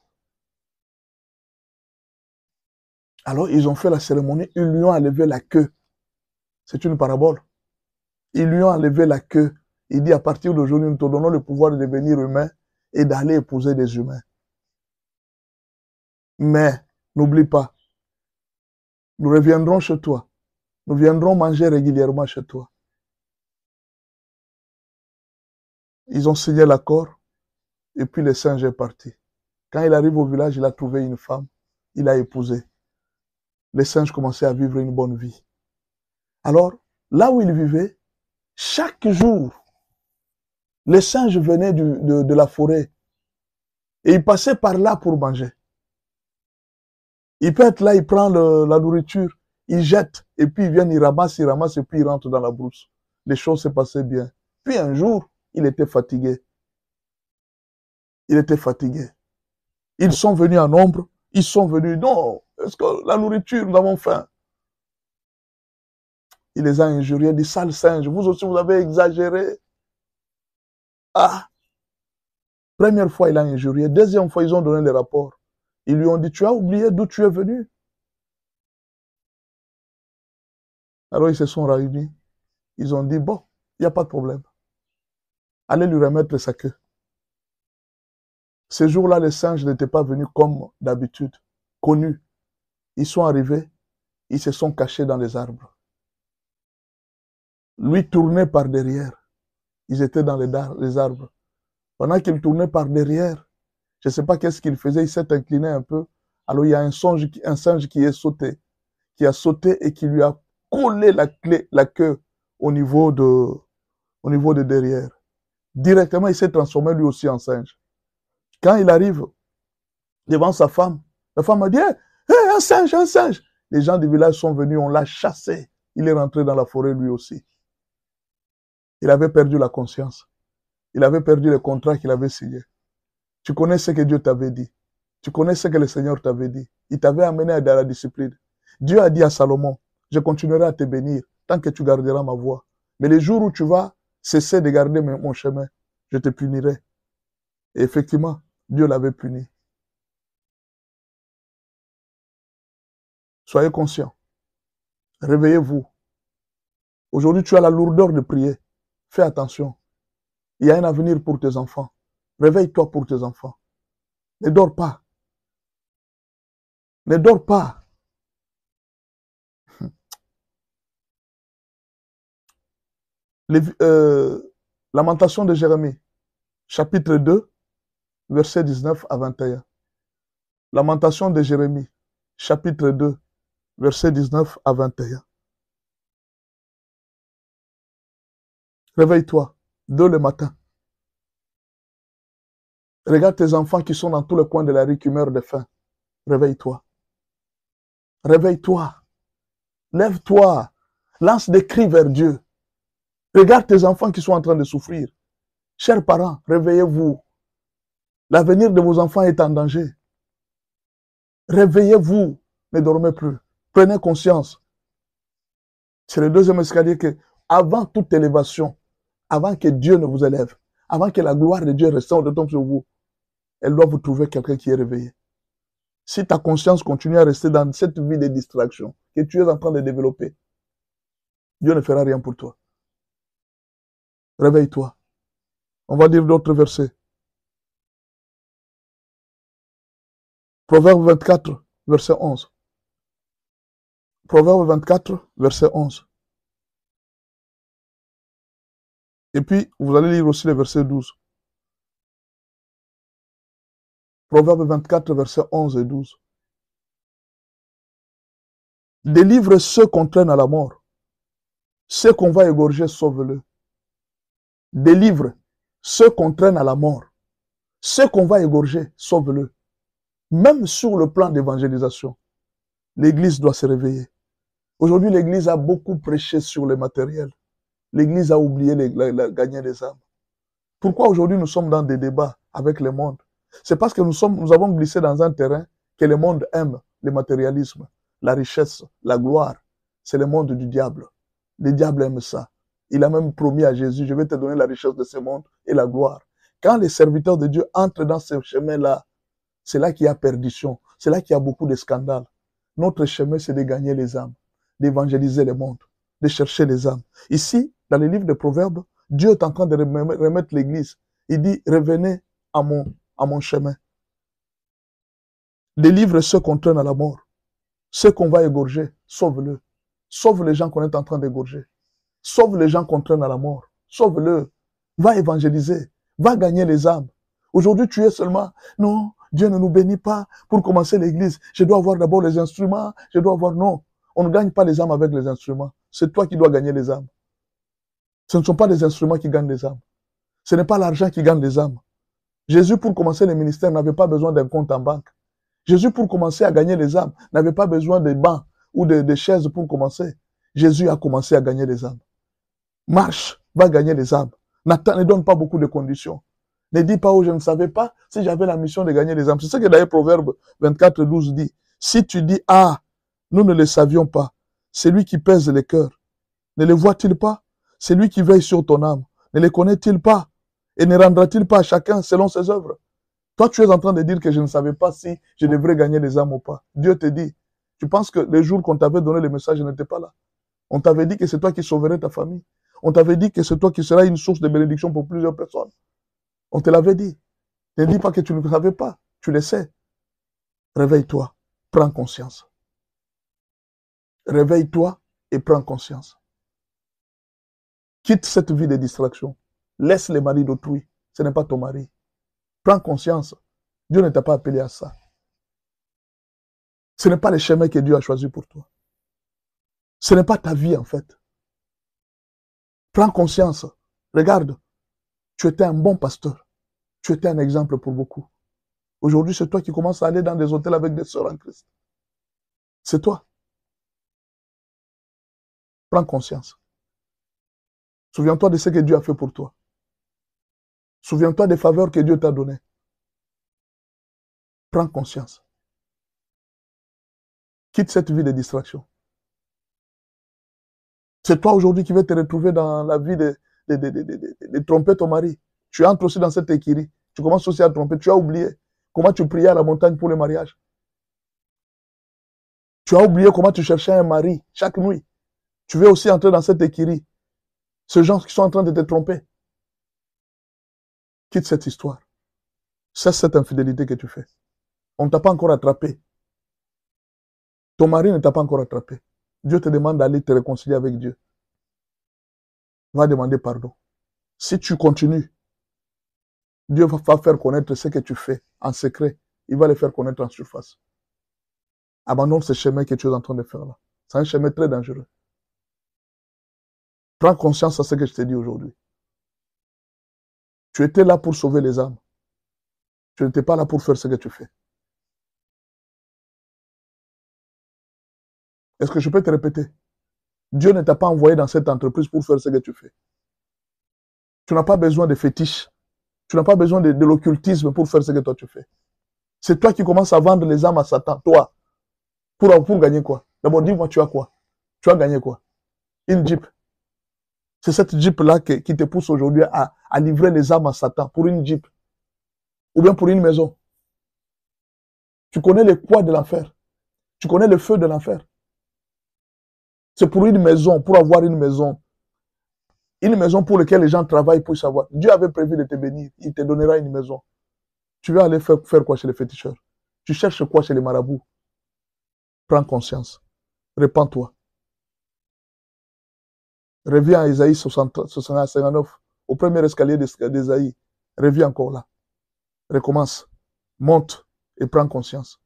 Alors, ils ont fait la cérémonie, ils lui ont enlevé la queue. C'est une parabole. Ils lui ont enlevé la queue. Il dit, à partir d'aujourd'hui, nous te donnons le pouvoir de devenir humain et d'aller épouser des humains. Mais, n'oublie pas, nous reviendrons chez toi. Nous viendrons manger régulièrement chez toi. Ils ont signé l'accord et puis le singe est parti. Quand il arrive au village, il a trouvé une femme. Il a épousé. Les singes commençaient à vivre une bonne vie. Alors, là où il vivait, chaque jour, les singes venaient de la forêt et ils passaient par là pour manger. Il peut être là, il prend la nourriture, il jette et puis ils viennent, ils ramassent et puis ils rentrent dans la brousse. Les choses se passaient bien. Puis un jour, il était fatigué. Il était fatigué. Ils sont venus en nombre, ils sont venus, non, est-ce que la nourriture, nous avons faim? Il les a injuriés, des sales singes, vous aussi vous avez exagéré. Ah! Première fois, il a injurié. Deuxième fois, ils ont donné les rapports. Ils lui ont dit, tu as oublié d'où tu es venu? Alors ils se sont réunis. Ils ont dit, bon, il n'y a pas de problème. Allez lui remettre sa queue. Ce jour-là, les singes n'étaient pas venus comme d'habitude, connus. Ils sont arrivés, ils se sont cachés dans les arbres. Lui tournait par derrière. Ils étaient dans les arbres. Pendant qu'il tournait par derrière, je ne sais pas qu'est-ce qu'il faisait, il s'est incliné un peu. Alors il y a un singe qui est sauté, qui a sauté et qui lui a collé la queue au niveau de derrière. Directement, il s'est transformé lui aussi en singe. Quand il arrive devant sa femme, la femme a dit, hey, un singe, un singe. Les gens du village sont venus, on l'a chassé. Il est rentré dans la forêt lui aussi. Il avait perdu la conscience. Il avait perdu le contrat qu'il avait signé. Tu connais ce que Dieu t'avait dit. Tu connais ce que le Seigneur t'avait dit. Il t'avait amené à la discipline. Dieu a dit à Salomon, je continuerai à te bénir tant que tu garderas ma voie. Mais les jours où tu vas cesser de garder mon chemin, je te punirai. Et effectivement, Dieu l'avait puni. Soyez conscients. Réveillez-vous. Aujourd'hui, tu as la lourdeur de prier. Fais attention. Il y a un avenir pour tes enfants. Réveille-toi pour tes enfants. Ne dors pas. Ne dors pas. Lamentation de Jérémie, chapitre 2, versets 19 à 21. Lamentation de Jérémie, chapitre 2, versets 19 à 21. Réveille-toi, dès le matin. Regarde tes enfants qui sont dans tous les coins de la rue qui meurent de faim. Réveille-toi. Réveille-toi. Lève-toi. Lance des cris vers Dieu. Regarde tes enfants qui sont en train de souffrir. Chers parents, réveillez-vous. L'avenir de vos enfants est en danger. Réveillez-vous. Ne dormez plus. Prenez conscience. C'est le deuxième escalier que, avant toute élévation, avant que Dieu ne vous élève, avant que la gloire de Dieu reste de tombe sur vous, elle doit vous trouver quelqu'un qui est réveillé. Si ta conscience continue à rester dans cette vie de distraction que tu es en train de développer, Dieu ne fera rien pour toi. Réveille-toi. On va dire d'autres versets. Proverbe 24, verset 11. Proverbe 24, verset 11. Et puis, vous allez lire aussi le verset 12. Proverbe 24, verset 11 et 12. Délivre ceux qu'on traîne à la mort. Ceux qu'on va égorger, sauve-le. Délivre ceux qu'on traîne à la mort. Ceux qu'on va égorger, sauve-le. Même sur le plan d'évangélisation, l'Église doit se réveiller. Aujourd'hui, l'Église a beaucoup prêché sur le matériel. L'Église a oublié gagner les âmes. Pourquoi aujourd'hui nous sommes dans des débats avec le monde? C'est parce que nous avons glissé dans un terrain que le monde aime, le matérialisme, la richesse, la gloire. C'est le monde du diable. Le diable aime ça. Il a même promis à Jésus, je vais te donner la richesse de ce monde et la gloire. Quand les serviteurs de Dieu entrent dans ce chemin-là, c'est là qu'il y a perdition. C'est là qu'il y a beaucoup de scandales. Notre chemin, c'est de gagner les âmes, d'évangéliser le monde, de chercher les âmes. Ici, dans le livre de Proverbes, Dieu est en train de remettre l'Église. Il dit, revenez à mon chemin. Délivre ceux qu'on traîne à la mort. Ceux qu'on va égorger, sauve-le. Sauve les gens qu'on est en train d'égorger. Sauve les gens qu'on traîne à la mort. Sauve-le. Va évangéliser. Va gagner les âmes. Aujourd'hui, tu es seulement, non, Dieu ne nous bénit pas pour commencer l'église. Je dois avoir d'abord les instruments. Je dois avoir, non. On ne gagne pas les âmes avec les instruments. C'est toi qui dois gagner les âmes. Ce ne sont pas les instruments qui gagnent les âmes. Ce n'est pas l'argent qui gagne les âmes. Jésus, pour commencer le ministère, n'avait pas besoin d'un compte en banque. Jésus, pour commencer à gagner les âmes, n'avait pas besoin de bancs ou de chaises pour commencer. Jésus a commencé à gagner les âmes. Marche, va gagner les âmes. Ne donne pas beaucoup de conditions. Ne dis pas, oh, je ne savais pas si j'avais la mission de gagner les âmes. C'est ce que d'ailleurs Proverbe 24, 12 dit. Si tu dis, ah, nous ne le savions pas, c'est lui qui pèse les cœurs. Ne le voit-il pas? C'est lui qui veille sur ton âme. Ne le connaît-il pas? Et ne rendra-t-il pas à chacun selon ses œuvres? Toi, tu es en train de dire que je ne savais pas si je devrais gagner les âmes ou pas. Dieu te dit, tu penses que le jour qu'on t'avait donné le message, je n'étais pas là. On t'avait dit que c'est toi qui sauverais ta famille. On t'avait dit que c'est toi qui seras une source de bénédiction pour plusieurs personnes. On te l'avait dit. Ne dis pas que tu ne le savais pas. Tu le sais. Réveille-toi. Prends conscience. Réveille-toi et prends conscience. Quitte cette vie de distraction. Laisse les maris d'autrui. Ce n'est pas ton mari. Prends conscience. Dieu ne t'a pas appelé à ça. Ce n'est pas le chemin que Dieu a choisi pour toi. Ce n'est pas ta vie en fait. Prends conscience. Regarde. Tu étais un bon pasteur. Tu étais un exemple pour beaucoup. Aujourd'hui, c'est toi qui commences à aller dans des hôtels avec des sœurs en Christ. C'est toi. Prends conscience. Souviens-toi de ce que Dieu a fait pour toi. Souviens-toi des faveurs que Dieu t'a données. Prends conscience. Quitte cette vie de distraction. C'est toi aujourd'hui qui vas te retrouver dans la vie de tromper ton mari. Tu entres aussi dans cette écurie. Tu commences aussi à tromper. Tu as oublié comment tu priais à la montagne pour le mariage. Tu as oublié comment tu cherchais un mari chaque nuit. Tu veux aussi entrer dans cette écurie. Ces gens qui sont en train de te tromper. Quitte cette histoire. Cesse cette infidélité que tu fais. On ne t'a pas encore attrapé. Ton mari ne t'a pas encore attrapé. Dieu te demande d'aller te réconcilier avec Dieu. Va demander pardon. Si tu continues, Dieu va faire connaître ce que tu fais en secret. Il va le faire connaître en surface. Abandonne ce chemin que tu es en train de faire là. C'est un chemin très dangereux. Prends conscience de ce que je t'ai dit aujourd'hui. Tu étais là pour sauver les âmes. Tu n'étais pas là pour faire ce que tu fais. Est-ce que je peux te répéter? Dieu ne t'a pas envoyé dans cette entreprise pour faire ce que tu fais. Tu n'as pas besoin de fétiches. Tu n'as pas besoin de l'occultisme pour faire ce que toi tu fais. C'est toi qui commences à vendre les âmes à Satan, toi. Pour gagner quoi? D'abord, dis-moi, tu as quoi? Tu as gagné quoi? Une Jeep. C'est cette Jeep-là qui te pousse aujourd'hui à livrer les âmes à Satan pour une Jeep. Ou bien pour une maison. Tu connais les poids de l'enfer. Tu connais le feu de l'enfer. C'est pour une maison, pour avoir une maison. Une maison pour laquelle les gens travaillent pour savoir. Dieu avait prévu de te bénir. Il te donnera une maison. Tu vas aller faire quoi chez les féticheurs? Tu cherches quoi chez les marabouts? Prends conscience. Répands-toi. Reviens à Isaïe 59, au premier escalier d'Isaïe. Reviens encore là. Recommence. Monte et prends conscience.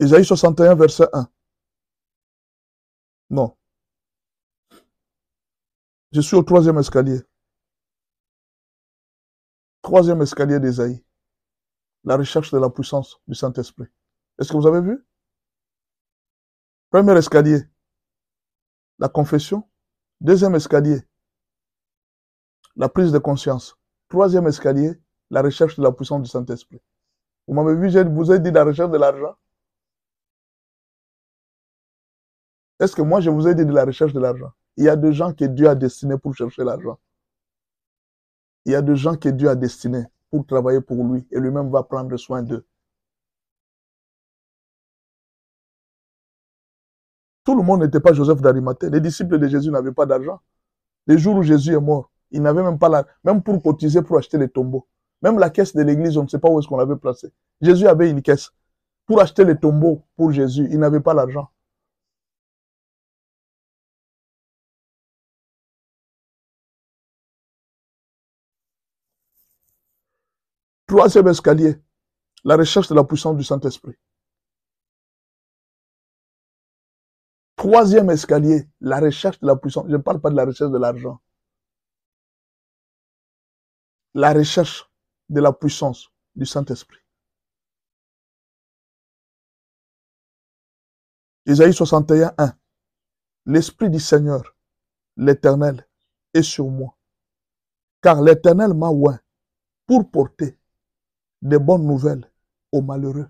Isaïe 61, verset 1. Non. Je suis au troisième escalier. Troisième escalier d'Isaïe. La recherche de la puissance du Saint-Esprit. Est-ce que vous avez vu? Premier escalier, la confession. Deuxième escalier, la prise de conscience. Troisième escalier, la recherche de la puissance du Saint-Esprit. Vous m'avez vu, je vous ai dit la recherche de l'argent. Est-ce que moi, je vous ai dit de la recherche de l'argent? Il y a des gens que Dieu a destinés pour chercher l'argent. Il y a des gens que Dieu a destinés pour travailler pour lui et lui-même va prendre soin d'eux. Tout le monde n'était pas Joseph d'Arimathée. Les disciples de Jésus n'avaient pas d'argent. Les jours où Jésus est mort, ils n'avaient même pas même pour cotiser pour acheter les tombeaux. Même la caisse de l'église, on ne sait pas où est-ce qu'on l'avait placée. Jésus avait une caisse. Pour acheter les tombeaux pour Jésus, il n'avait pas l'argent. Troisième escalier, la recherche de la puissance du Saint-Esprit. Troisième escalier, la recherche de la puissance. Je ne parle pas de la recherche de l'argent. La recherche de la puissance du Saint-Esprit. Isaïe 61, 1. L'Esprit du Seigneur, l'Éternel, est sur moi. Car l'Éternel m'a oint pour porter des bonnes nouvelles aux malheureux.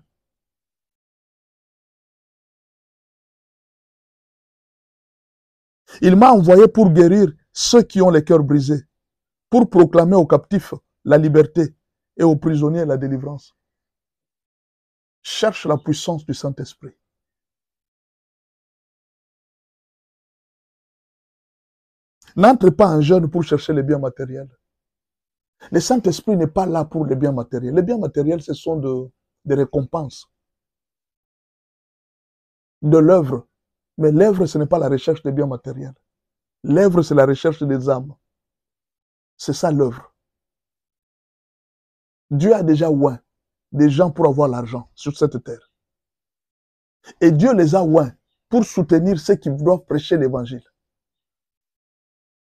Il m'a envoyé pour guérir ceux qui ont les cœurs brisés, pour proclamer aux captifs la liberté et aux prisonniers la délivrance. Cherche la puissance du Saint-Esprit. N'entre pas en jeûne pour chercher les biens matériels. Le Saint-Esprit n'est pas là pour les biens matériels. Les biens matériels, ce sont des récompenses de l'œuvre. Mais l'œuvre, ce n'est pas la recherche des biens matériels. L'œuvre, c'est la recherche des âmes. C'est ça l'œuvre. Dieu a déjà oint des gens pour avoir l'argent sur cette terre. Et Dieu les a oints pour soutenir ceux qui doivent prêcher l'évangile.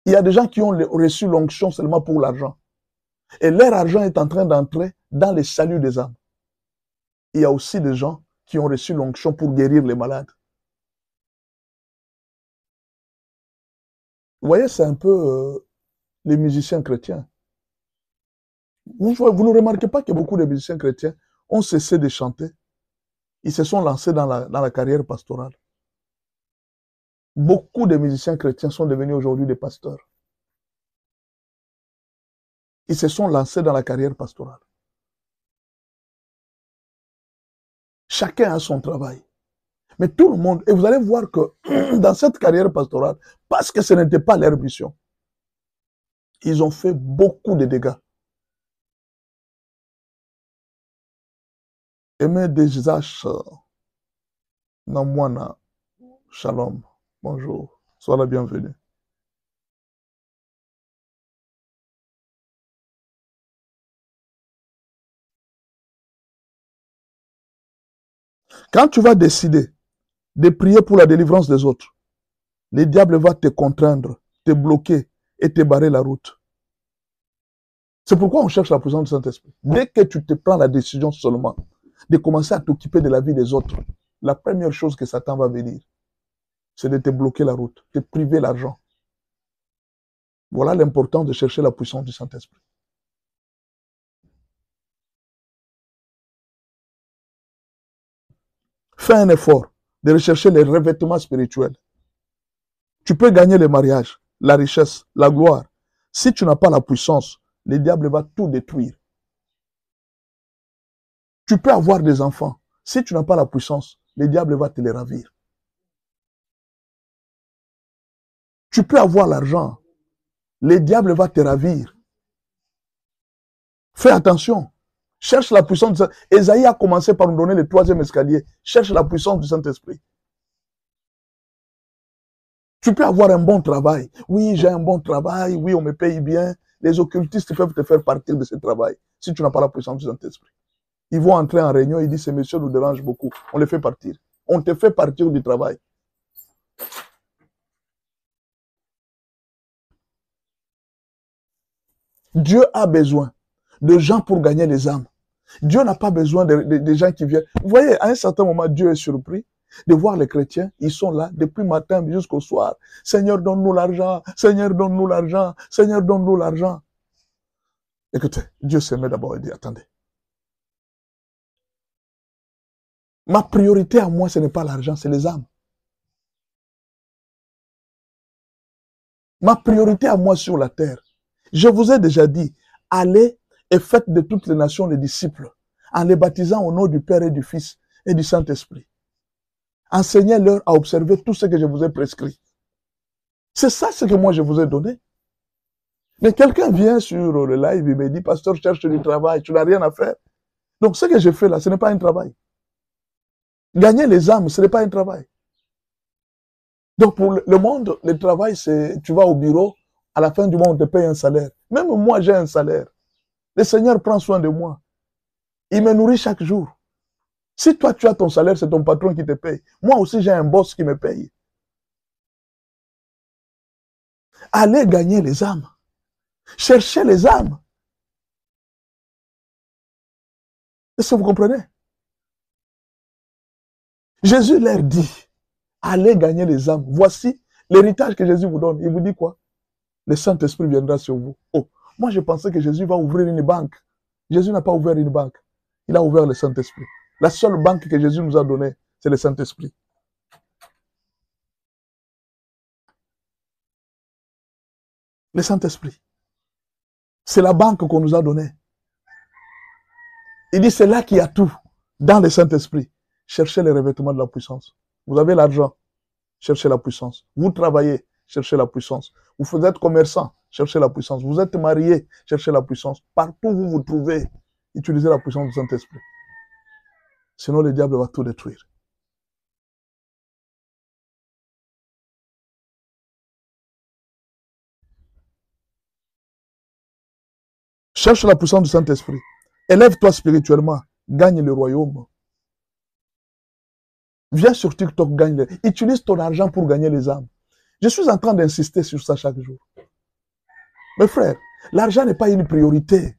Il y a des gens qui ont reçu l'onction seulement pour l'argent. Et leur argent est en train d'entrer dans le salut des âmes. Il y a aussi des gens qui ont reçu l'onction pour guérir les malades. Vous voyez, c'est un peu les musiciens chrétiens. Vous ne remarquez pas que beaucoup de musiciens chrétiens ont cessé de chanter. Ils se sont lancés dans la carrière pastorale. Beaucoup de musiciens chrétiens sont devenus aujourd'hui des pasteurs. Ils se sont lancés dans la carrière pastorale. Chacun a son travail. Mais tout le monde, et vous allez voir que dans cette carrière pastorale, parce que ce n'était pas leur mission, ils ont fait beaucoup de dégâts. Aimé Desach Namwana, Shalom, bonjour, sois la bienvenue. Quand tu vas décider de prier pour la délivrance des autres, le diable va te contraindre, te bloquer et te barrer la route. C'est pourquoi on cherche la puissance du Saint-Esprit. Dès que tu te prends la décision seulement de commencer à t'occuper de la vie des autres, la première chose que Satan va venir, c'est de te bloquer la route, te priver l'argent. Voilà l'importance de chercher la puissance du Saint-Esprit. Fais un effort de rechercher les revêtements spirituels. Tu peux gagner le mariage, la richesse, la gloire. Si tu n'as pas la puissance, le diable va tout détruire. Tu peux avoir des enfants. Si tu n'as pas la puissance, le diable va te les ravir. Tu peux avoir l'argent. Le diable va te ravir. Fais attention. Cherche la puissance du Saint-Esprit. Ésaïe a commencé par nous donner le 3e escalier. Cherche la puissance du Saint-Esprit. Tu peux avoir un bon travail. Oui, j'ai un bon travail. Oui, on me paye bien. Les occultistes peuvent te faire partir de ce travail si tu n'as pas la puissance du Saint-Esprit. Ils vont entrer en réunion, ils disent, ces messieurs nous dérangent beaucoup. On les fait partir. On te fait partir du travail. Dieu a besoin de gens pour gagner les âmes. Dieu n'a pas besoin de gens qui viennent. Vous voyez, à un certain moment, Dieu est surpris de voir les chrétiens. Ils sont là depuis matin jusqu'au soir. Seigneur, donne-nous l'argent. Seigneur, donne-nous l'argent. Seigneur, donne-nous l'argent. Écoutez, Dieu se met d'abord et dit, attendez. Ma priorité à moi, ce n'est pas l'argent, c'est les âmes. Ma priorité à moi sur la terre. Je vous ai déjà dit, allez et faites de toutes les nations les disciples, en les baptisant au nom du Père et du Fils et du Saint-Esprit. Enseignez-leur à observer tout ce que je vous ai prescrit. C'est ça ce que moi je vous ai donné. Mais quelqu'un vient sur le live, il me dit, pasteur, cherche du travail, tu n'as rien à faire. Donc ce que je fais là, ce n'est pas un travail. Gagner les âmes, ce n'est pas un travail. Donc pour le monde, le travail, c'est tu vas au bureau, à la fin du mois, on te paye un salaire. Même moi, j'ai un salaire. Le Seigneur prend soin de moi. Il me nourrit chaque jour. Si toi, tu as ton salaire, c'est ton patron qui te paye. Moi aussi, j'ai un boss qui me paye. Allez gagner les âmes. Cherchez les âmes. Est-ce que vous comprenez? Jésus leur dit, allez gagner les âmes. Voici l'héritage que Jésus vous donne. Il vous dit quoi? Le Saint-Esprit viendra sur vous. Oh, moi je pensais que Jésus va ouvrir une banque. Jésus n'a pas ouvert une banque. Il a ouvert le Saint-Esprit. La seule banque que Jésus nous a donnée, c'est le Saint-Esprit. Le Saint-Esprit. C'est la banque qu'on nous a donnée. Il dit, c'est là qu'il y a tout. Dans le Saint-Esprit. Cherchez les revêtements de la puissance. Vous avez l'argent. Cherchez la puissance. Vous travaillez. Cherchez la puissance. Vous êtes commerçant. Cherchez la puissance. Vous êtes marié. Cherchez la puissance. Partout où vous vous trouvez, utilisez la puissance du Saint-Esprit. Sinon, le diable va tout détruire. Cherche la puissance du Saint-Esprit. Élève-toi spirituellement. Gagne le royaume. Viens sur TikTok, gagne. Utilise ton argent pour gagner les âmes. Je suis en train d'insister sur ça chaque jour. Mes frères, l'argent n'est pas une priorité.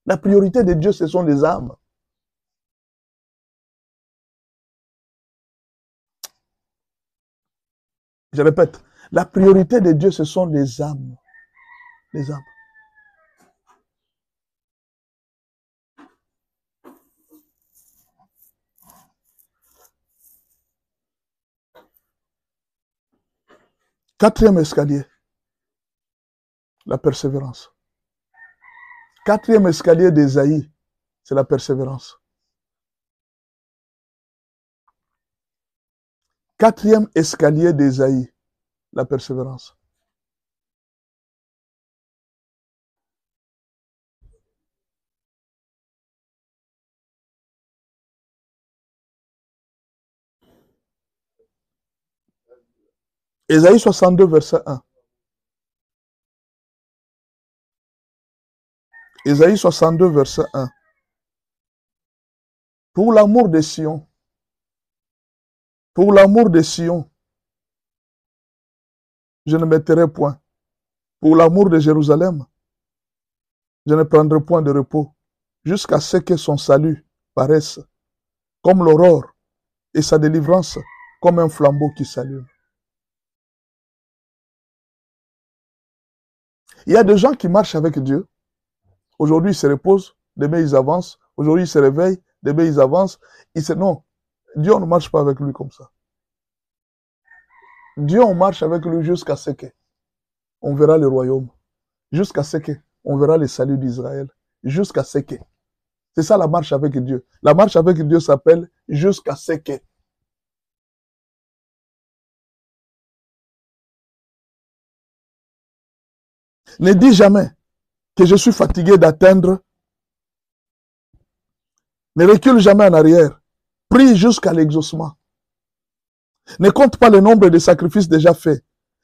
La priorité de Dieu, ce sont les âmes. Je répète, la priorité de Dieu, ce sont les âmes. Les âmes. Quatrième escalier, la persévérance. Quatrième escalier d'Ésaïe, c'est la persévérance. Quatrième escalier d'Ésaïe, la persévérance. Ésaïe 62, verset 1. Ésaïe 62, verset 1. Pour l'amour de Sion, je ne mettrai point. Pour l'amour de Jérusalem, je ne prendrai point de repos, jusqu'à ce que son salut paraisse comme l'aurore et sa délivrance comme un flambeau qui s'allume. Il y a des gens qui marchent avec Dieu. Aujourd'hui, ils se reposent, demain ils avancent. Aujourd'hui, ils se réveillent, demain ils avancent. Non, Dieu, on ne marche pas avec lui comme ça. Dieu, on marche avec lui jusqu'à ce que on verra le royaume. Jusqu'à ce que on verra le salut d'Israël. Jusqu'à ce que. C'est ça la marche avec Dieu. La marche avec Dieu s'appelle jusqu'à ce que. Ne dis jamais que je suis fatigué d'atteindre. Ne recule jamais en arrière. Prie jusqu'à l'exaucement. Ne compte pas le nombre de sacrifices déjà faits.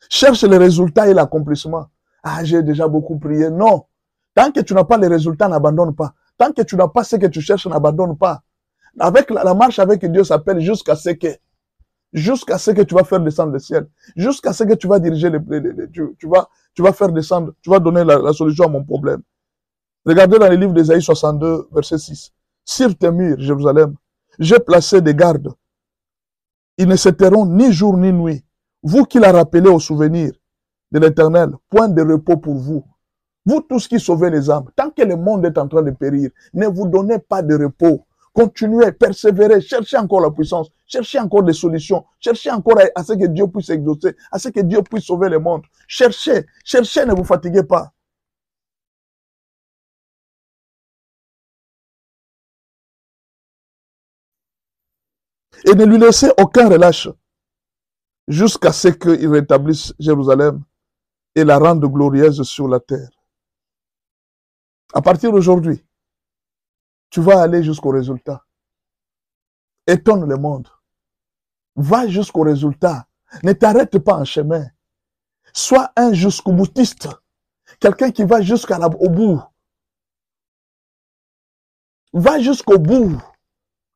Cherche les résultats et l'accomplissement. Ah, j'ai déjà beaucoup prié. Non. Tant que tu n'as pas les résultats, n'abandonne pas. Tant que tu n'as pas ce que tu cherches, n'abandonne pas. Avec la marche avec Dieu s'appelle jusqu'à ce que. Jusqu'à ce que tu vas faire descendre le ciel. Jusqu'à ce que tu vas diriger tu vas faire descendre, tu vas donner la solution à mon problème. Regardez dans le livre d'Ésaïe 62, verset 6. Sur tes murs, Jérusalem, j'ai placé des gardes. Ils ne se tairont ni jour ni nuit. Vous qui la rappelez au souvenir de l'Éternel, point de repos pour vous. Vous tous qui sauvez les âmes, tant que le monde est en train de périr, ne vous donnez pas de repos. Continuez, persévérez, cherchez encore la puissance, cherchez encore des solutions, cherchez encore à ce que Dieu puisse exaucer, à ce que Dieu puisse sauver le monde. Cherchez, cherchez, ne vous fatiguez pas. Et ne lui laissez aucun relâche jusqu'à ce qu'il rétablisse Jérusalem et la rende glorieuse sur la terre. À partir d'aujourd'hui, tu vas aller jusqu'au résultat. Étonne le monde. Va jusqu'au résultat. Ne t'arrête pas en chemin. Sois un jusqu'au boutiste. Quelqu'un qui va jusqu'au bout. Va jusqu'au bout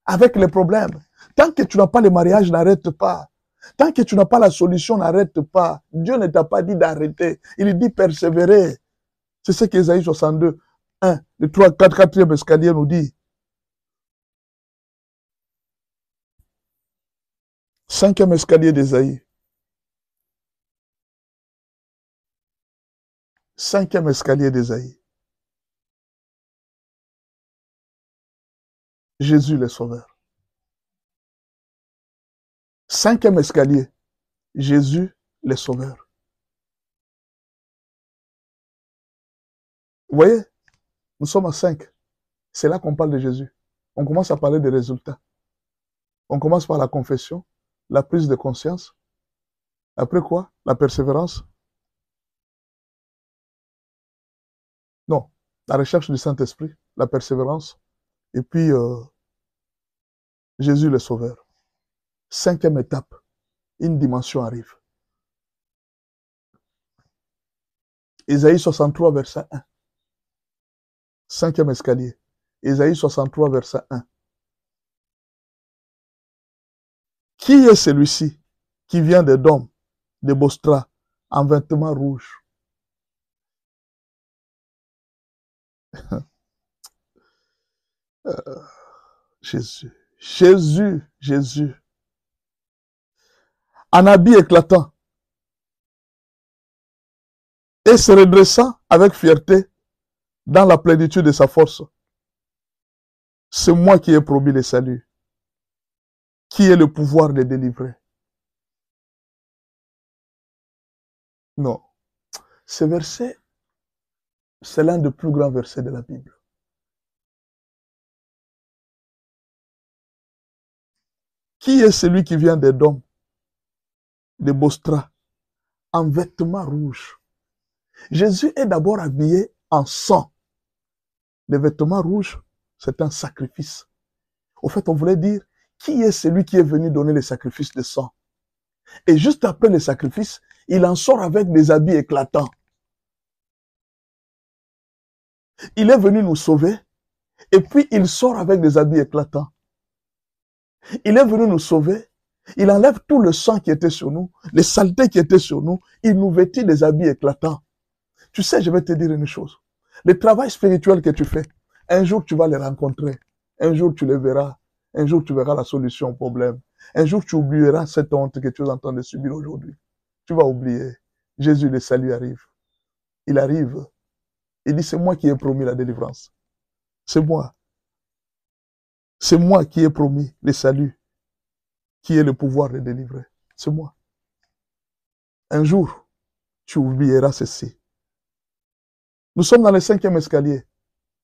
avec les problèmes. Tant que tu n'as pas le mariage, n'arrête pas. Tant que tu n'as pas la solution, n'arrête pas. Dieu ne t'a pas dit d'arrêter. Il dit persévérer. C'est ce qu'Ésaïe 62, 1, le 3, 4, 4e escalier nous dit. 5e escalier d'Ésaïe. 5e escalier d'Ésaïe. Jésus le Sauveur. 5e escalier. Jésus le Sauveur. Vous voyez, nous sommes à 5. C'est là qu'on parle de Jésus. On commence à parler des résultats. On commence par la confession, la prise de conscience. Après quoi? La persévérance. Non, la recherche du Saint-Esprit, la persévérance. Et puis, Jésus le Sauveur. 5e étape, une dimension arrive. Ésaïe 63, verset 1. 5e escalier. Ésaïe 63, verset 1. Qui est celui-ci qui vient d'Édom, de Bostra, en vêtements rouges? Jésus, Jésus, Jésus. En habit éclatant et se redressant avec fierté dans la plénitude de sa force. C'est moi qui ai promis le salut, qui ai le pouvoir de délivrer. Non, ce verset, c'est l'un des plus grands versets de la Bible. Qui est celui qui vient d'Édom, de Bostra, en vêtements rouges? Jésus est d'abord habillé en sang. Les vêtements rouges, c'est un sacrifice. Au fait, on voulait dire, qui est celui qui est venu donner le sacrifice de sang? Et juste après le sacrifice, il en sort avec des habits éclatants. Il est venu nous sauver, et puis il sort avec des habits éclatants. Il est venu nous sauver, il enlève tout le sang qui était sur nous, les saletés qui étaient sur nous, il nous vêtit des habits éclatants. Tu sais, je vais te dire une chose. Le travail spirituel que tu fais, un jour tu vas les rencontrer, un jour tu les verras, un jour tu verras la solution au problème, un jour tu oublieras cette honte que tu es en train de subir aujourd'hui. Tu vas oublier. Jésus, le salut arrive. il arrive. Il dit, c'est moi qui ai promis la délivrance. C'est moi. C'est moi qui ai promis le salut, qui ai le pouvoir de délivrer. C'est moi. Un jour, tu oublieras ceci. Nous sommes dans le 5e escalier.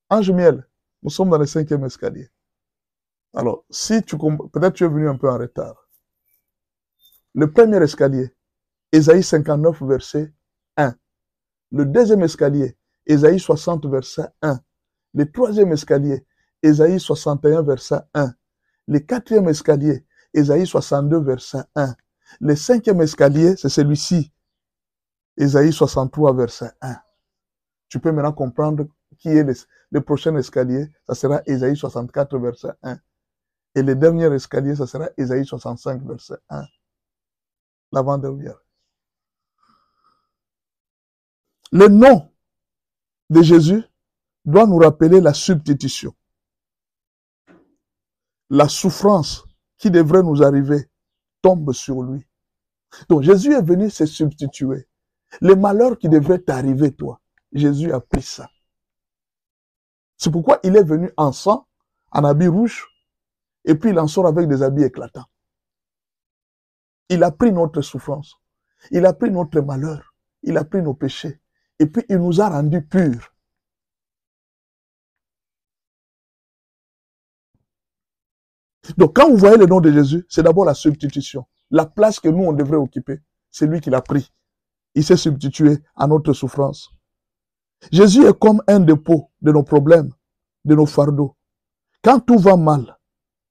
Ange Miel, nous sommes dans le 5e escalier. Alors, si tu peut-être tu es venu un peu en retard. Le premier escalier, Ésaïe 59, verset 1. Le deuxième escalier, Ésaïe 60, verset 1. Le troisième escalier, Ésaïe 61, verset 1. Le quatrième escalier, Ésaïe 62, verset 1. Le cinquième escalier, c'est celui-ci, Ésaïe 63, verset 1. Tu peux maintenant comprendre qui est le prochain escalier, ça sera Ésaïe 64, verset 1. Et le dernier escalier, ça sera Ésaïe 65, verset 1. L'avant-dernière. Le nom de Jésus doit nous rappeler la substitution. La souffrance qui devrait nous arriver tombe sur lui. Donc Jésus est venu se substituer. Les malheurs qui devraient t'arriver, toi, Jésus a pris ça. C'est pourquoi il est venu en sang, en habit rouge, et puis il en sort avec des habits éclatants. Il a pris notre souffrance. Il a pris notre malheur. Il a pris nos péchés. Et puis il nous a rendus purs. Donc quand vous voyez le nom de Jésus, c'est d'abord la substitution. La place que nous, on devrait occuper, c'est lui qui l'a pris. Il s'est substitué à notre souffrance. Jésus est comme un dépôt de nos problèmes, de nos fardeaux. Quand tout va mal,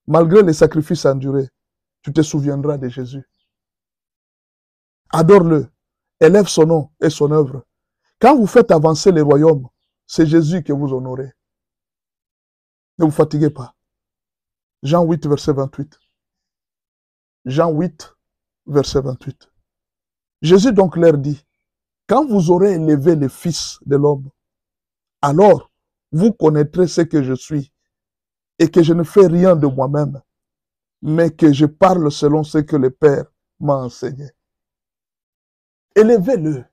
malgré les sacrifices endurés, tu te souviendras de Jésus. Adore-le, élève son nom et son œuvre. Quand vous faites avancer les royaumes, c'est Jésus que vous honorez. Ne vous fatiguez pas. Jean 8, verset 28. Jean 8, verset 28. Jésus donc leur dit, quand vous aurez élevé le Fils de l'homme, alors vous connaîtrez ce que je suis et que je ne fais rien de moi-même, mais que je parle selon ce que le Père m'a enseigné. Élevez-le.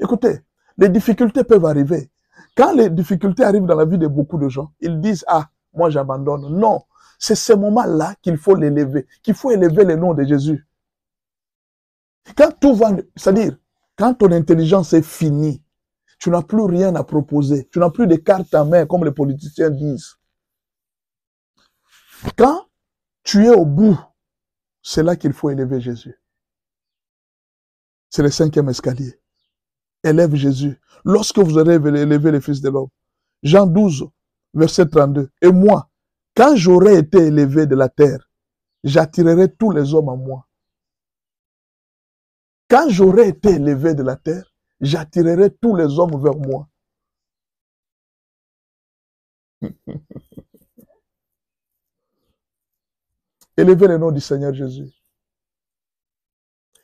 Écoutez, les difficultés peuvent arriver. Quand les difficultés arrivent dans la vie de beaucoup de gens, ils disent, ah, moi j'abandonne. Non, c'est ce moment-là qu'il faut l'élever, qu'il faut élever le nom de Jésus. Quand tout va, c'est-à-dire, quand ton intelligence est finie, tu n'as plus rien à proposer, tu n'as plus de cartes à main, comme les politiciens disent. Quand tu es au bout, c'est là qu'il faut élever Jésus. C'est le 5e escalier. Élève Jésus. Lorsque vous aurez élevé le Fils de l'homme. Jean 12, verset 32. Et moi, quand j'aurai été élevé de la terre, j'attirerai tous les hommes à moi. Quand j'aurai été élevé de la terre, j'attirerai tous les hommes vers moi. Élevez le nom du Seigneur Jésus.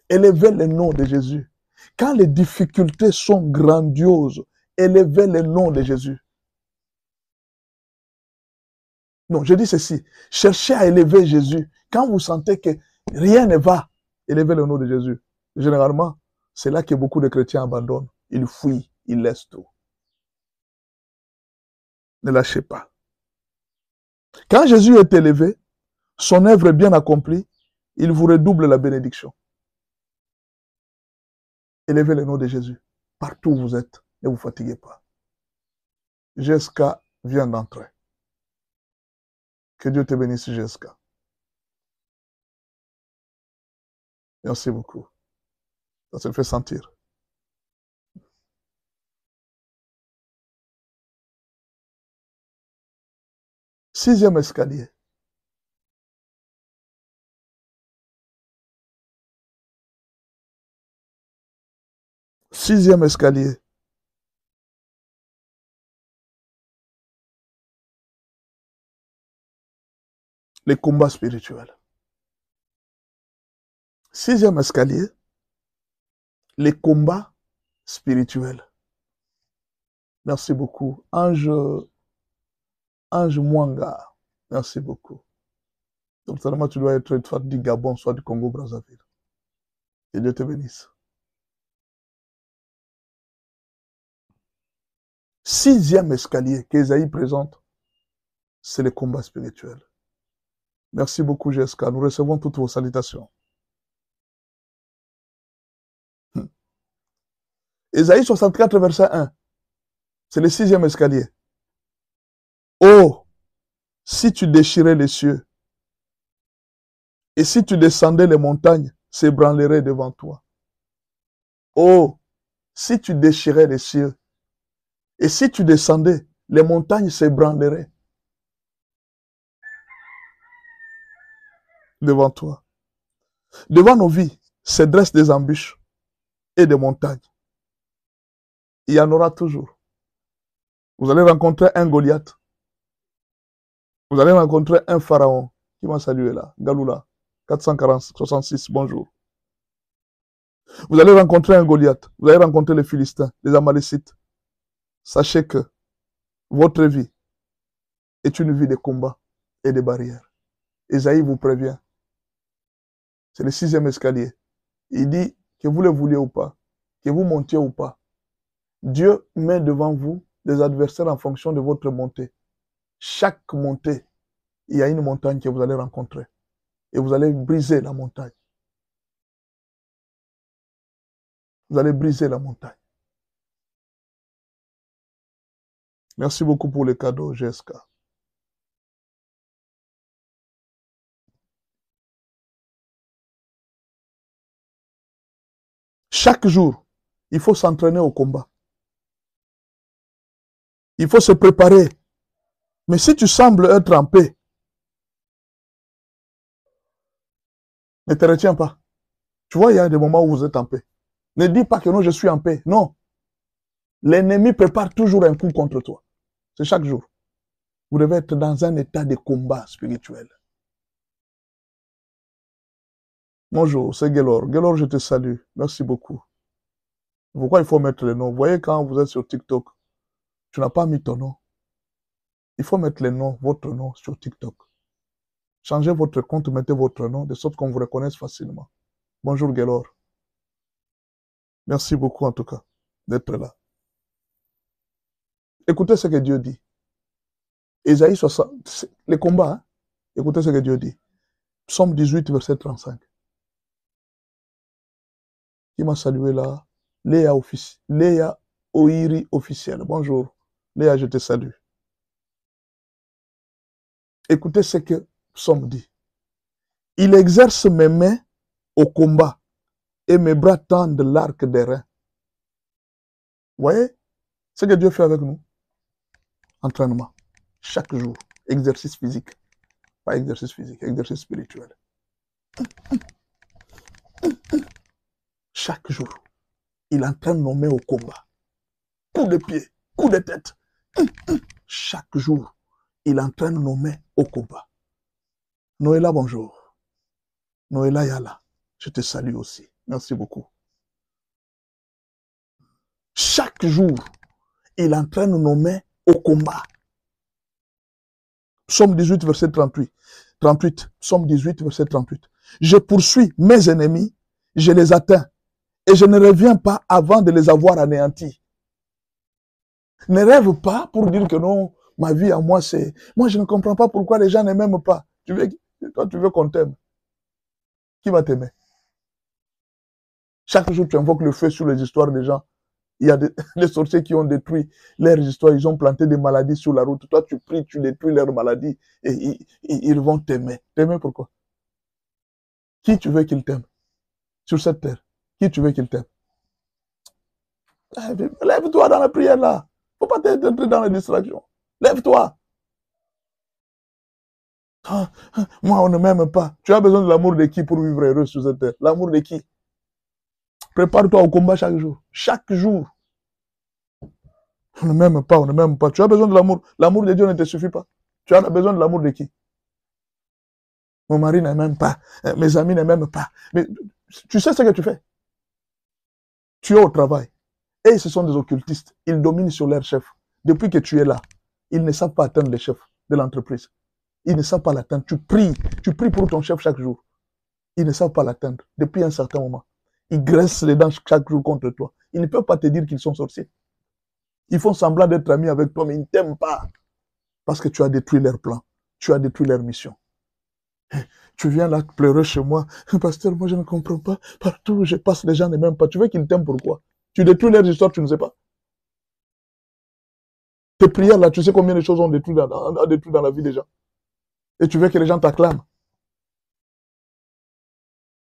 Élevez le nom de Jésus. Quand les difficultés sont grandioses, élevez le nom de Jésus. Non, je dis ceci. Cherchez à élever Jésus. Quand vous sentez que rien ne va, élevez le nom de Jésus. Généralement, c'est là que beaucoup de chrétiens abandonnent. Ils fuient, ils laissent tout. Ne lâchez pas. Quand Jésus est élevé, son œuvre est bien accomplie, il vous redouble la bénédiction. Élevez le nom de Jésus. Partout où vous êtes, ne vous fatiguez pas. Jessica vient d'entrer. Que Dieu te bénisse, Jessica. Merci beaucoup. Ça se fait sentir. Sixième escalier. Sixième escalier. Les combats spirituels. Sixième escalier. Les combats spirituels. Merci beaucoup. Ange Mwanga. Merci beaucoup. Donc, seulement tu dois être soit du Gabon, soit du Congo-Brazzaville. Que Dieu te bénisse. Sixième escalier qu'Ésaïe présente, c'est le combat spirituel. Merci beaucoup, Jessica. Nous recevons toutes vos salutations. Ésaïe 64, verset 1. C'est le sixième escalier. Oh, si tu déchirais les cieux, et si tu descendais les montagnes, s'ébranleraient devant toi. Oh, si tu déchirais les cieux, et si tu descendais, les montagnes s'ébranleraient devant toi. Devant nos vies se dressent des embûches et des montagnes. Il y en aura toujours. Vous allez rencontrer un Goliath. Vous allez rencontrer un pharaon. Qui m'a salué là? Galoula. 466, bonjour. Vous allez rencontrer un Goliath. Vous allez rencontrer les Philistins, les Amalécites. Sachez que votre vie est une vie de combat et de barrières. Ésaïe vous prévient. C'est le sixième escalier. Il dit que vous le vouliez ou pas, que vous montiez ou pas, Dieu met devant vous des adversaires en fonction de votre montée. Chaque montée, il y a une montagne que vous allez rencontrer. Et vous allez briser la montagne. Vous allez briser la montagne. Merci beaucoup pour les cadeaux, GSK. Chaque jour, il faut s'entraîner au combat. Il faut se préparer. Mais si tu sembles être en paix, ne te retiens pas. Tu vois, il y a des moments où vous êtes en paix. Ne dis pas que non, je suis en paix. Non. L'ennemi prépare toujours un coup contre toi. C'est chaque jour. Vous devez être dans un état de combat spirituel. Bonjour, c'est Gelor. Gelor, je te salue. Merci beaucoup. Pourquoi il faut mettre le nom? Vous voyez, quand vous êtes sur TikTok, tu n'as pas mis ton nom. Il faut mettre le nom, votre nom sur TikTok. Changez votre compte, mettez votre nom, de sorte qu'on vous reconnaisse facilement. Bonjour Gelor. Merci beaucoup en tout cas d'être là. Écoutez ce que Dieu dit. Ésaïe 60, les combats, hein? Écoutez ce que Dieu dit. Psaume 18, verset 35. Qui m'a salué là? Léa Oiri officiel. Bonjour. Léa, je te salue. Écoutez ce que Psaume dit. Il exerce mes mains au combat et mes bras tendent l'arc des reins. Vous voyez ce que Dieu fait avec nous? Entraînement. Chaque jour. Exercice physique. Pas exercice physique, exercice spirituel. Chaque jour, il entraîne nos mains au combat. Coup de pied, coup de tête. Chaque jour, il entraîne nos mains au combat. Noëlla, bonjour. Noëlla Yala, je te salue aussi. Merci beaucoup. Chaque jour, il entraîne nos mains au combat. Psaume 18, verset 38. Psaume 18, verset 38. Je poursuis mes ennemis, je les atteins, et je ne reviens pas avant de les avoir anéantis. Ne rêve pas pour dire que non, ma vie à moi, c'est... Moi, je ne comprends pas pourquoi les gens ne m'aiment pas. Toi, tu veux qu'on t'aime. Qui va t'aimer? Chaque jour, tu invoques le feu sur les histoires des gens. Il y a des sorciers qui ont détruit leurs histoires. Ils ont planté des maladies sur la route. Toi, tu pries, tu détruis leurs maladies. Et ils vont t'aimer. T'aimer pourquoi? Qui tu veux qu'ils t'aiment? Sur cette terre. Qui tu veux qu'ils t'aiment? Lève-toi dans la prière là. Faut pas t'être dans la distraction. Lève-toi. Ah, moi, on ne m'aime pas. Tu as besoin de l'amour de qui pour vivre heureux sur cette terre? L'amour de qui? Prépare-toi au combat chaque jour. Chaque jour. On ne m'aime pas, on ne m'aime pas. Tu as besoin de l'amour. L'amour de Dieu ne te suffit pas. Tu as besoin de l'amour de qui? Mon mari ne m'aime pas. Mes amis ne m'aiment pas. Mais tu sais ce que tu fais? Tu es au travail. Et ce sont des occultistes. Ils dominent sur leur chef. Depuis que tu es là, ils ne savent pas atteindre les chefs de l'entreprise. Ils ne savent pas l'atteindre. Tu pries pour ton chef chaque jour. Ils ne savent pas l'atteindre depuis un certain moment. Ils graissent les dents chaque jour contre toi. Ils ne peuvent pas te dire qu'ils sont sorciers. Ils font semblant d'être amis avec toi, mais ils ne t'aiment pas. Parce que tu as détruit leur plan. Tu as détruit leur mission. Tu viens là pleurer chez moi. Pasteur, moi je ne comprends pas. Partout où je passe, les gens ne m'aiment pas. Tu veux qu'ils t'aiment pourquoi? Tu détruis leurs histoires, tu ne sais pas. Tes prières là, tu sais combien de choses ont détruit dans la vie des gens. Et tu veux que les gens t'acclament.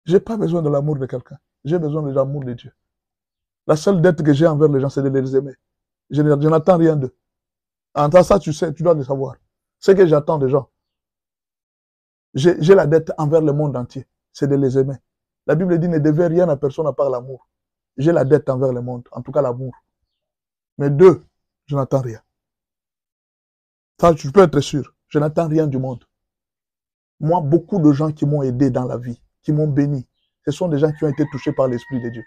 Je n'ai pas besoin de l'amour de quelqu'un. J'ai besoin de l'amour de Dieu. La seule dette que j'ai envers les gens, c'est de les aimer. Je n'attends rien d'eux. En tant que ça, tu sais, tu dois le savoir. Ce que j'attends des gens. J'ai la dette envers le monde entier. C'est de les aimer. La Bible dit ne devez rien à personne à part l'amour. J'ai la dette envers le monde. En tout cas, l'amour. Mais d'eux, je n'attends rien. Ça, tu peux être sûr. Je n'attends rien du monde. Moi, beaucoup de gens qui m'ont aidé dans la vie, qui m'ont béni, ce sont des gens qui ont été touchés par l'Esprit de Dieu.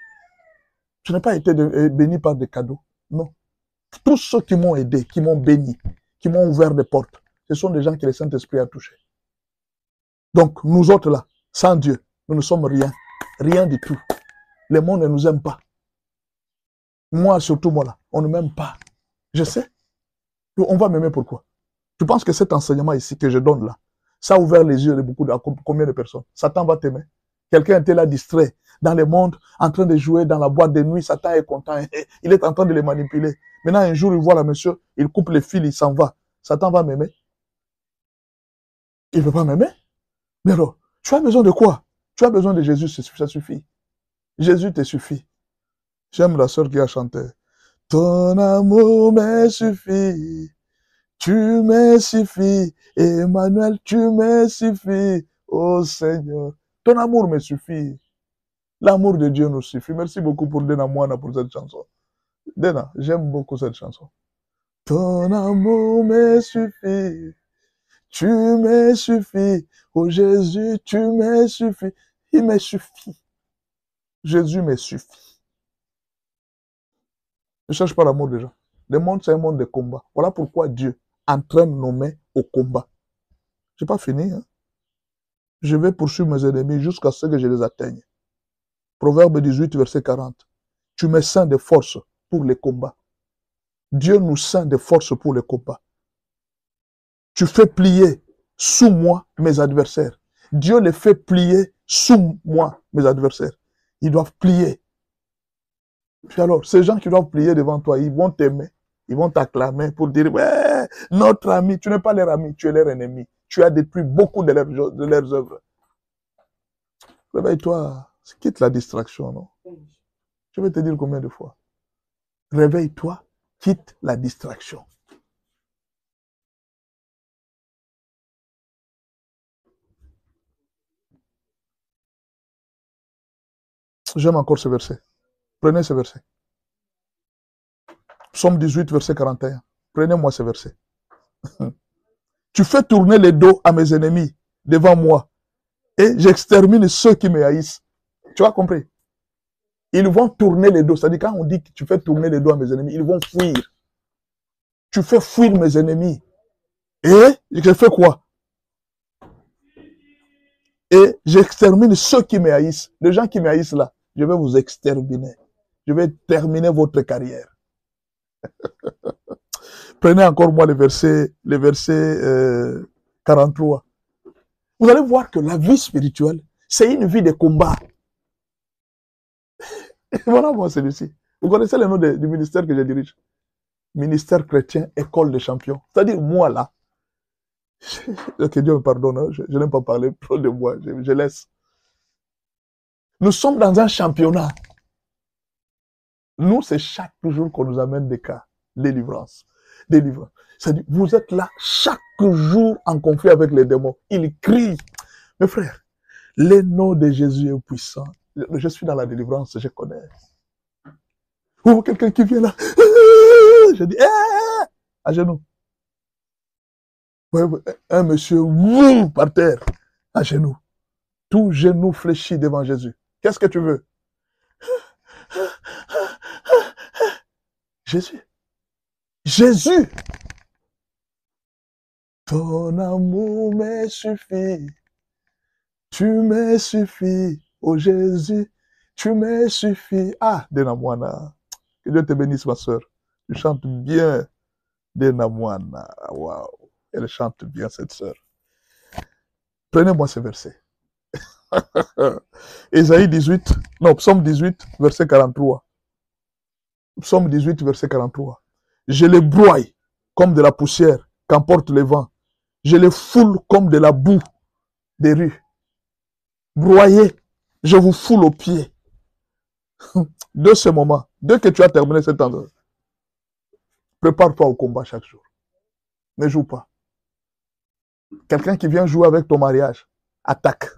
Je n'ai pas été béni par des cadeaux. Non. Tous ceux qui m'ont aidé, qui m'ont béni, qui m'ont ouvert des portes, ce sont des gens que le Saint-Esprit a touchés. Donc, nous autres là, sans Dieu, nous ne sommes rien. Rien du tout. Le monde ne nous aime pas. Moi, surtout moi là, on ne m'aime pas. Je sais. On va m'aimer pourquoi? Tu penses que cet enseignement ici que je donne là, ça a ouvert les yeux de combien de personnes? Satan va t'aimer. Quelqu'un était là distrait dans le monde, en train de jouer dans la boîte de nuit, Satan est content, il est en train de les manipuler. Maintenant, un jour, il voit la monsieur, il coupe les fils, il s'en va. Satan va m'aimer? Il ne veut pas m'aimer? Mais alors, tu as besoin de quoi? Tu as besoin de Jésus, ça suffit. Jésus te suffit. J'aime la sœur qui a chanté. Ton amour me suffit. Tu me suffis. Emmanuel, tu me suffis. Oh Seigneur, ton amour me suffit. L'amour de Dieu nous suffit. Merci beaucoup pour Dena Moana pour cette chanson. Dena, j'aime beaucoup cette chanson. Ton amour me suffit. Tu me suffis. Oh Jésus, tu me suffis. Il me suffit. Jésus me suffit. Ne cherche pas l'amour des gens. Le monde, c'est un monde de combat. Voilà pourquoi Dieu entraîne nos mains au combat. Je n'ai pas fini. Hein? Je vais poursuivre mes ennemis jusqu'à ce que je les atteigne. Proverbe 18, verset 40. Tu me ceins de force pour les combats. Dieu nous ceint de force pour les combats. Tu fais plier sous moi mes adversaires. Dieu les fait plier sous moi mes adversaires. Ils doivent plier. Puis alors, ces gens qui doivent plier devant toi, ils vont t'aimer. Ils vont t'acclamer pour dire, ouais, notre ami, tu n'es pas leur ami, tu es leur ennemi. Tu as détruit beaucoup de leurs œuvres. Réveille-toi, quitte la distraction, non? Je vais te dire combien de fois. Réveille-toi, quitte la distraction. J'aime encore ce verset. Prenez ce verset. Psaume 18, verset 41. Prenez-moi ce verset. Tu fais tourner les dos à mes ennemis devant moi et j'extermine ceux qui me haïssent. Tu as compris? Ils vont tourner les dos. C'est-à-dire quand on dit que tu fais tourner les dos à mes ennemis, ils vont fuir. Tu fais fuir mes ennemis. Et je fais quoi? Et j'extermine ceux qui me haïssent. Les gens qui me haïssent là, je vais vous exterminer. Je vais terminer votre carrière. Prenez encore moi le verset 43. Vous allez voir que la vie spirituelle, c'est une vie de combat. Voilà moi celui-ci. Vous connaissez le nom du ministère que je dirige? Ministère chrétien, école des champions. C'est-à-dire moi là, que Dieu me pardonne, hein, je n'aime pas parler trop de moi, je laisse. Nous sommes dans un championnat. Nous, c'est chaque jour qu'on nous amène des cas, délivrance. C'est-à-dire, vous êtes là chaque jour en conflit avec les démons. Ils crient. Mes frères, le nom de Jésus est puissant. Je suis dans la délivrance, je connais. Ou quelqu'un qui vient là, je dis, à genoux. Un monsieur, par terre, à genoux. Tout genou fléchi devant Jésus. Qu'est-ce que tu veux? Jésus. Jésus. Ton amour me suffit. Tu me suffis. Oh Jésus, tu me suffis. Ah, Dena Moana. Que Dieu te bénisse, ma soeur. Tu chantes bien, Denamwana. Waouh. Elle chante bien, cette sœur. Prenez-moi ce verset. Ésaïe 18, non, Psaume 18, verset 43. Psaume 18, verset 43. Je les broie comme de la poussière qu'emporte le vent. Je les foule comme de la boue des rues. Broyez, je vous foule aux pieds. De ce moment, dès que tu as terminé cet endroit, prépare-toi au combat chaque jour. Ne joue pas. Quelqu'un qui vient jouer avec ton mariage, attaque.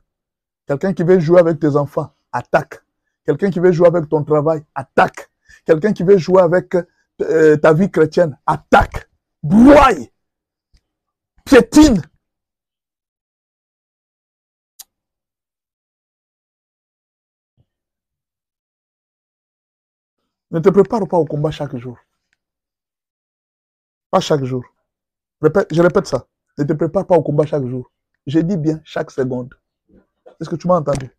Quelqu'un qui veut jouer avec tes enfants, attaque. Quelqu'un qui veut jouer avec ton travail, attaque. Quelqu'un qui veut jouer avec ta vie chrétienne, attaque. Broie. Piétine. Ne te prépare pas au combat chaque jour. Pas chaque jour. Je répète ça. Ne te prépare pas au combat chaque jour. J'ai dit bien chaque seconde. Est-ce que tu m'as entendu?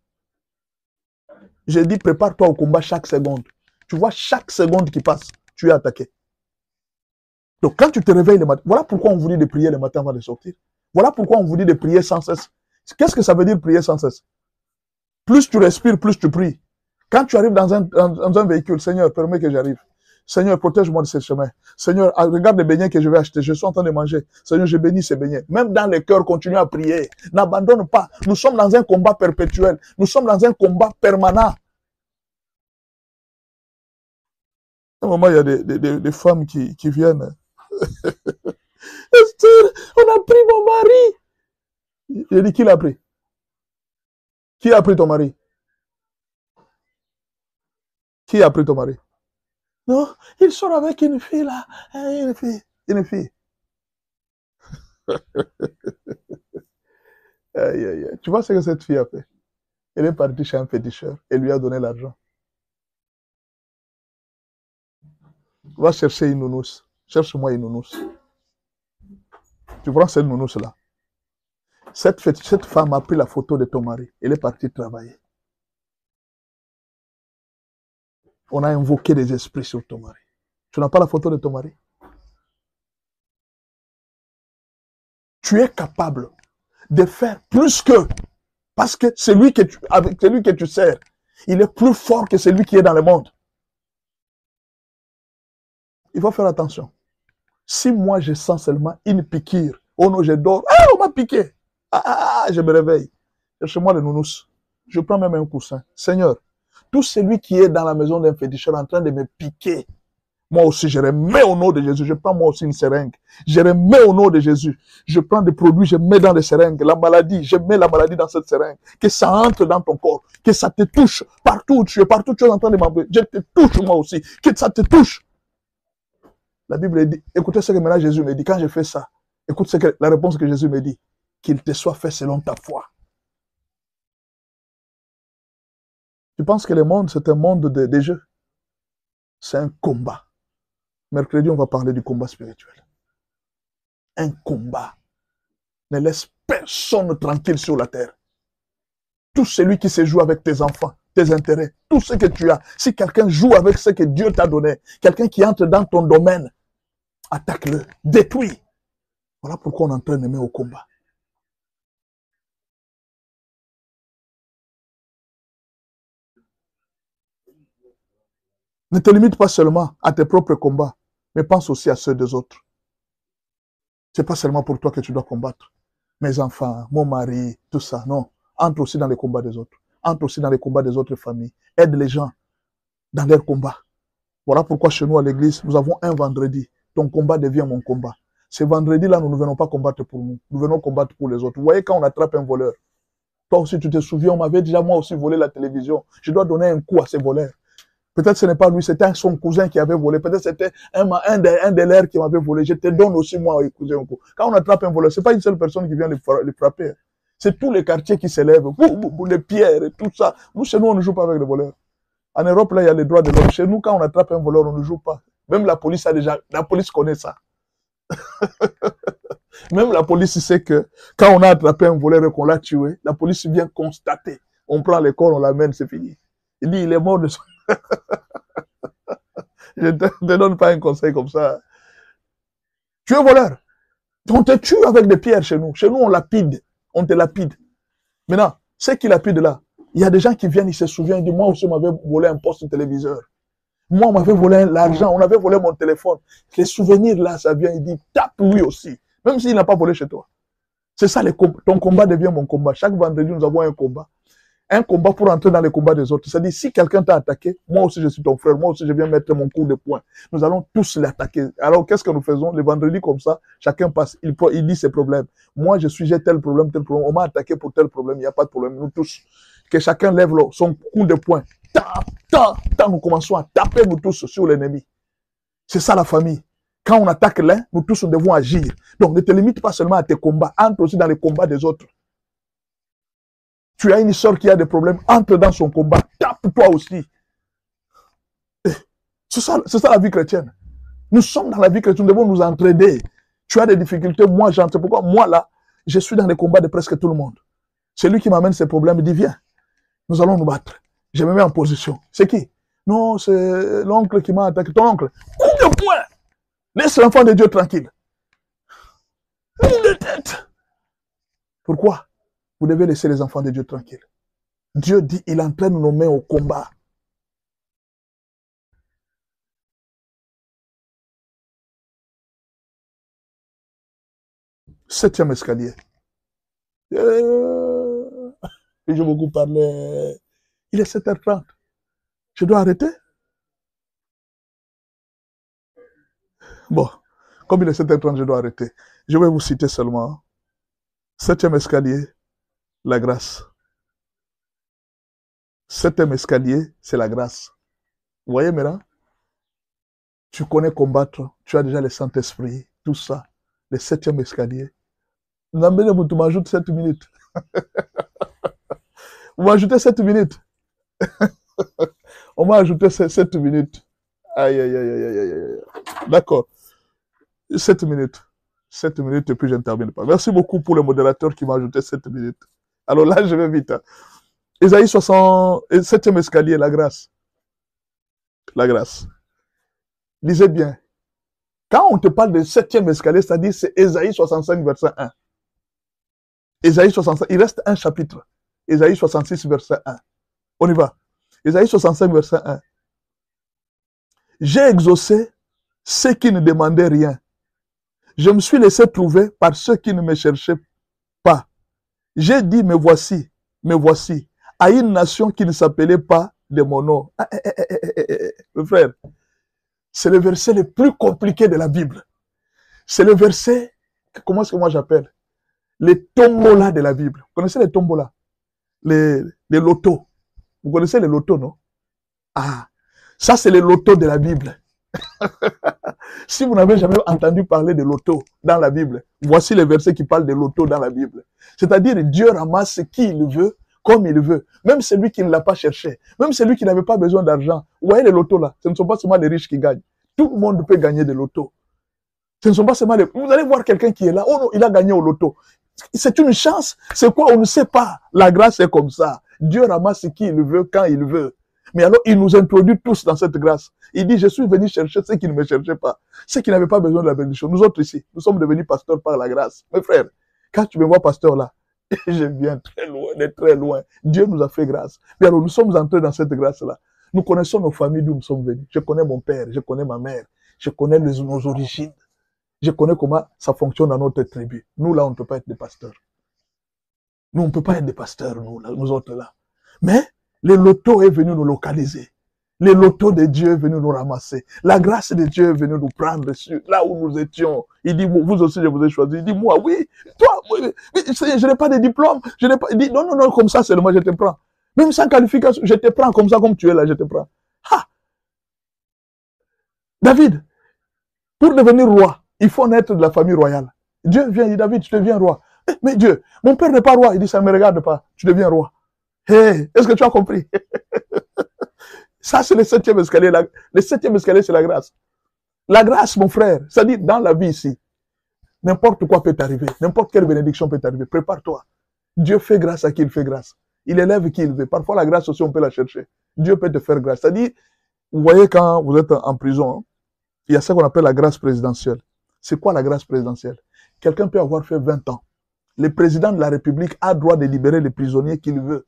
J'ai dit prépare-toi au combat chaque seconde. Tu vois, chaque seconde qui passe, tu es attaqué. Donc quand tu te réveilles le matin, voilà pourquoi on vous dit de prier le matin avant de sortir. Voilà pourquoi on vous dit de prier sans cesse. Qu'est-ce que ça veut dire prier sans cesse? Plus tu respires, plus tu pries. Quand tu arrives dans un véhicule, Seigneur, permets que j'arrive. Seigneur, protège-moi de ce chemin. Seigneur, regarde les beignets que je vais acheter. Je suis en train de manger. Seigneur, je bénis ces beignets. Même dans les cœurs, continue à prier. N'abandonne pas. Nous sommes dans un combat perpétuel. Nous sommes dans un combat permanent. À un moment, il y a des femmes qui viennent. Esther, on a pris mon mari. J'ai dit, qui l'a pris? Qui a pris ton mari? Qui a pris ton mari? Non, il sort avec une fille là. Une fille. Une fille. Aïe, aïe, aïe. Tu vois ce que cette fille a fait? Elle est partie chez un féticheur et lui a donné l'argent. Va chercher une nounousse. Cherche-moi une nounousse. Tu prends cette nounousse là. Cette femme a pris la photo de ton mari. Elle est partie travailler. On a invoqué des esprits sur ton mari. Tu n'as pas la photo de ton mari? Tu es capable de faire plus que. Parce que celui que tu sers, il est plus fort que celui qui est dans le monde. Il faut faire attention. Si moi je sens seulement une piqûre, oh non, je dors, ah, on m'a piqué. Je me réveille. Cherche-moi le nounous. Je prends même un coussin. Seigneur, tout celui qui est dans la maison d'un féticheur en train de me piquer, moi aussi, je remets au nom de Jésus. Je prends moi aussi une seringue. Je remets au nom de Jésus. Je prends des produits, je mets dans les seringues. La maladie, je mets la maladie dans cette seringue. Que ça entre dans ton corps. Que ça te touche. Partout où tu es en train de m'appeler. Je te touche moi aussi. Que ça te touche. La Bible dit, écoutez ce que maintenant Jésus me dit. Quand je fais ça, écoute la réponse que Jésus me dit. Qu'il te soit fait selon ta foi. Tu penses que le monde, c'est un monde de jeux? C'est un combat. Mercredi, on va parler du combat spirituel. Un combat. Ne laisse personne tranquille sur la terre. Tout celui qui se joue avec tes enfants, tes intérêts, tout ce que tu as, si quelqu'un joue avec ce que Dieu t'a donné, quelqu'un qui entre dans ton domaine, attaque-le, détruis. Voilà pourquoi on entraîne les mains au combat. Ne te limite pas seulement à tes propres combats, mais pense aussi à ceux des autres. Ce n'est pas seulement pour toi que tu dois combattre. Mes enfants, mon mari, tout ça, non. Entre aussi dans les combats des autres. Entre aussi dans les combats des autres familles. Aide les gens dans leurs combats. Voilà pourquoi chez nous à l'église, nous avons un vendredi. Ton combat devient mon combat. Ce vendredi-là, nous ne venons pas combattre pour nous. Nous venons combattre pour les autres. Vous voyez, quand on attrape un voleur, toi aussi, tu te souviens, on m'avait déjà moi aussi volé la télévision. Je dois donner un coup à ces voleurs. Peut-être ce n'est pas lui, c'était son cousin qui avait volé. Peut-être c'était un des leurs qui m'avait volé. Je te donne aussi moi, cousin, un coup. Quand on attrape un voleur, ce n'est pas une seule personne qui vient le frapper. C'est tous les quartiers qui s'élèvent. Les pierres et tout ça. Nous, chez nous, on ne joue pas avec les voleurs. En Europe, là, il y a les droits de l'homme. Chez nous, quand on attrape un voleur, on ne joue pas. Même la police la police connaît ça. Même la police sait que quand on a attrapé un voleur et qu'on l'a tué, la police vient constater. On prend les corps, on l'amène, c'est fini. Il dit, il est mort de son... Je ne te donne pas un conseil comme ça. Tu es voleur. On te tue avec des pierres chez nous. Chez nous, on lapide. On te lapide. Maintenant, ceux qui lapident là, il y a des gens qui viennent, ils se souviennent, ils disent, moi aussi, on m'avait volé un poste de téléviseur. Moi, on m'avait volé l'argent, on avait volé mon téléphone. Les souvenirs là, ça vient, il dit, tape lui aussi. Même s'il n'a pas volé chez toi. C'est ça, ton combat devient mon combat. Chaque vendredi, nous avons un combat. Un combat pour entrer dans les combats des autres. C'est-à-dire, si quelqu'un t'a attaqué, moi aussi je suis ton frère, moi aussi je viens mettre mon coup de poing. Nous allons tous l'attaquer. Alors, qu'est-ce que nous faisons? Les vendredis comme ça, chacun passe, il dit ses problèmes. Moi, j'ai tel problème, on m'a attaqué pour tel problème, il n'y a pas de problème. Nous tous, que chacun lève son coup de poing. Nous commençons à taper nous tous sur l'ennemi. C'est ça la famille. Quand on attaque l'un, nous tous nous devons agir. Donc, ne te limite pas seulement à tes combats, entre aussi dans les combats des autres. Tu as une sœur qui a des problèmes, entre dans son combat, tape-toi aussi. C'est ça la vie chrétienne. Nous sommes dans la vie chrétienne, nous devons nous entraider. Tu as des difficultés, moi j'entre. Pourquoi? Moi là, je suis dans les combats de presque tout le monde. Celui qui m'amène ses problèmes, il dit viens, nous allons nous battre. Je me mets en position. C'est qui? Non, c'est l'oncle qui m'a attaqué. Ton oncle. Coup de poing. Laisse l'enfant de Dieu tranquille. Coup de tête. Pourquoi? Vous devez laisser les enfants de Dieu tranquilles. Dieu dit, il entraîne nos mains au combat. Septième escalier. Et j'ai beaucoup parlé. Il est 7h30. Je dois arrêter? Bon, comme il est 7h30, je dois arrêter. Je vais vous citer seulement. Septième escalier, la grâce. Septième escalier, c'est la grâce. Vous voyez maintenant? Tu connais combattre, tu as déjà le Saint-Esprit, tout ça. Le septième escalier. Nambele Moutou m'ajoute 7 minutes. Vous m'ajoutez 7 minutes. On m'a ajouté 7 minutes. Aïe, aïe, aïe, aïe, aïe, aïe. D'accord. 7 minutes. 7 minutes et puis je ne termine pas. Merci beaucoup pour le modérateur qui m'a ajouté 7 minutes. Alors là, je vais vite. Hein. Ésaïe 60, 7e escalier, la grâce. La grâce. Lisez bien. Quand on te parle de 7e escalier, c'est-à-dire c'est Ésaïe 65, verset 1. Ésaïe 65, il reste un chapitre. Ésaïe 66, verset 1. On y va. Ésaïe 65, verset 1. J'ai exaucé ceux qui ne demandaient rien. Je me suis laissé trouver par ceux qui ne me cherchaient pas. J'ai dit, me voici, à une nation qui ne s'appelait pas de mon nom. Le frère, c'est le verset le plus compliqué de la Bible. C'est le verset, comment est-ce que moi j'appelle? Les tombolas de la Bible. Vous connaissez les tombolas? Les lotos. Vous connaissez les lotos, non? Ah, ça c'est les lotos de la Bible. Si vous n'avez jamais entendu parler de loto dans la Bible, voici les versets qui parlent de loto dans la Bible. C'est-à-dire, Dieu ramasse qui il veut, comme il veut. Même celui qui ne l'a pas cherché. Même celui qui n'avait pas besoin d'argent. Vous voyez les lotos là? Ce ne sont pas seulement les riches qui gagnent. Tout le monde peut gagner des lotos. Ce ne sont pas seulement les... Vous allez voir quelqu'un qui est là. Oh non, il a gagné au loto. C'est une chance. C'est quoi? On ne sait pas. La grâce est comme ça. Dieu ramasse qui il veut, quand il veut. Mais alors, il nous introduit tous dans cette grâce. Il dit, je suis venu chercher ceux qui ne me cherchaient pas. Ceux qui n'avaient pas besoin de la bénédiction. Nous autres ici, nous sommes devenus pasteurs par la grâce. Mes frères, quand tu me vois pasteur là, je viens très loin, de très loin. Dieu nous a fait grâce. Mais alors, nous sommes entrés dans cette grâce-là. Nous connaissons nos familles d'où nous sommes venus. Je connais mon père, je connais ma mère, je connais nos origines. Je connais comment ça fonctionne dans notre tribu. Nous, là, on ne peut pas être des pasteurs. Nous, on ne peut pas être des pasteurs, nous autres, là. Mais le loto est venu nous localiser. Le loto de Dieu est venu nous ramasser. La grâce de Dieu est venue nous prendre sur là où nous étions. Il dit, vous aussi, je vous ai choisi. Il dit, moi, oui, toi, oui, je n'ai pas de diplôme. Je n'ai pas... Il dit, non, non, non, comme ça seulement, je te prends. Même sans qualification, je te prends comme ça, comme tu es là, je te prends. Ah! David, pour devenir roi, il faut naître de la famille royale. Dieu vient, il dit, David, tu deviens roi. Mais Dieu, mon père n'est pas roi. Il dit, ça ne me regarde pas. Tu deviens roi. Hey, est-ce que tu as compris? Ça, c'est le 7e escalier. Le 7e escalier, c'est la grâce. La grâce, mon frère, c'est-à-dire dans la vie ici, n'importe quoi peut t'arriver. N'importe quelle bénédiction peut t'arriver. Prépare-toi. Dieu fait grâce à qui il fait grâce. Il élève qui il veut. Parfois, la grâce aussi, on peut la chercher. Dieu peut te faire grâce. C'est-à-dire, Vous voyez, quand vous êtes en prison, hein, il y a ce qu'on appelle la grâce présidentielle. C'est quoi la grâce présidentielle? Quelqu'un peut avoir fait 20 ans. Le président de la République a droit de libérer les prisonniers qu'il veut.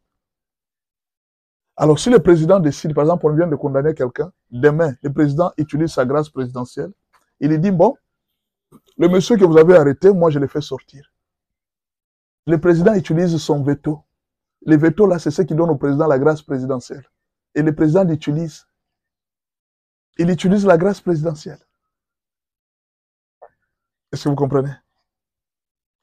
Alors, si le président décide, par exemple, on vient de condamner quelqu'un, demain, le président utilise sa grâce présidentielle, il lui dit, bon, le monsieur que vous avez arrêté, moi, je l'ai fait sortir. Le président utilise son veto. Le veto, là, c'est ce qui donne au président la grâce présidentielle. Et le président l'utilise. Il utilise la grâce présidentielle. Est-ce que vous comprenez?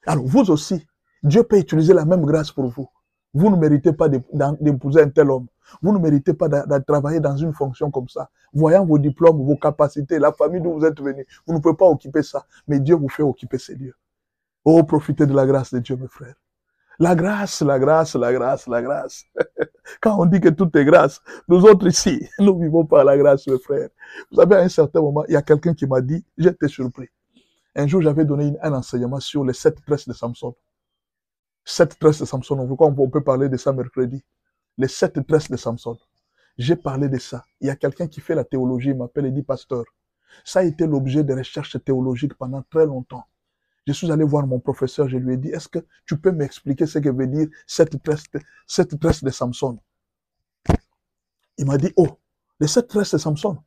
Alors, vous aussi, Dieu peut utiliser la même grâce pour vous. Vous ne méritez pas d'épouser un tel homme. Vous ne méritez pas de travailler dans une fonction comme ça. Voyant vos diplômes, vos capacités, la famille d'où vous êtes venu, vous ne pouvez pas occuper ça. Mais Dieu vous fait occuper ces lieux. Oh, profitez de la grâce de Dieu, mes frères. La grâce, la grâce, la grâce, la grâce. Quand on dit que tout est grâce, nous autres ici, nous vivons par la grâce, mes frères. Vous savez, à un certain moment, il y a quelqu'un qui m'a dit, j'étais surpris. Un jour, j'avais donné un enseignement sur les 7 tresses de Samson. 7 tresses de Samson, on peut parler de ça mercredi. Les 7 tresses de Samson. J'ai parlé de ça. Il y a quelqu'un qui fait la théologie, il m'appelle et dit, pasteur, ça a été l'objet de recherches théologiques pendant très longtemps. Je suis allé voir mon professeur, je lui ai dit, est-ce que tu peux m'expliquer ce que veut dire cette tresse de Samson? Il m'a dit, oh, les 7 tresses de Samson.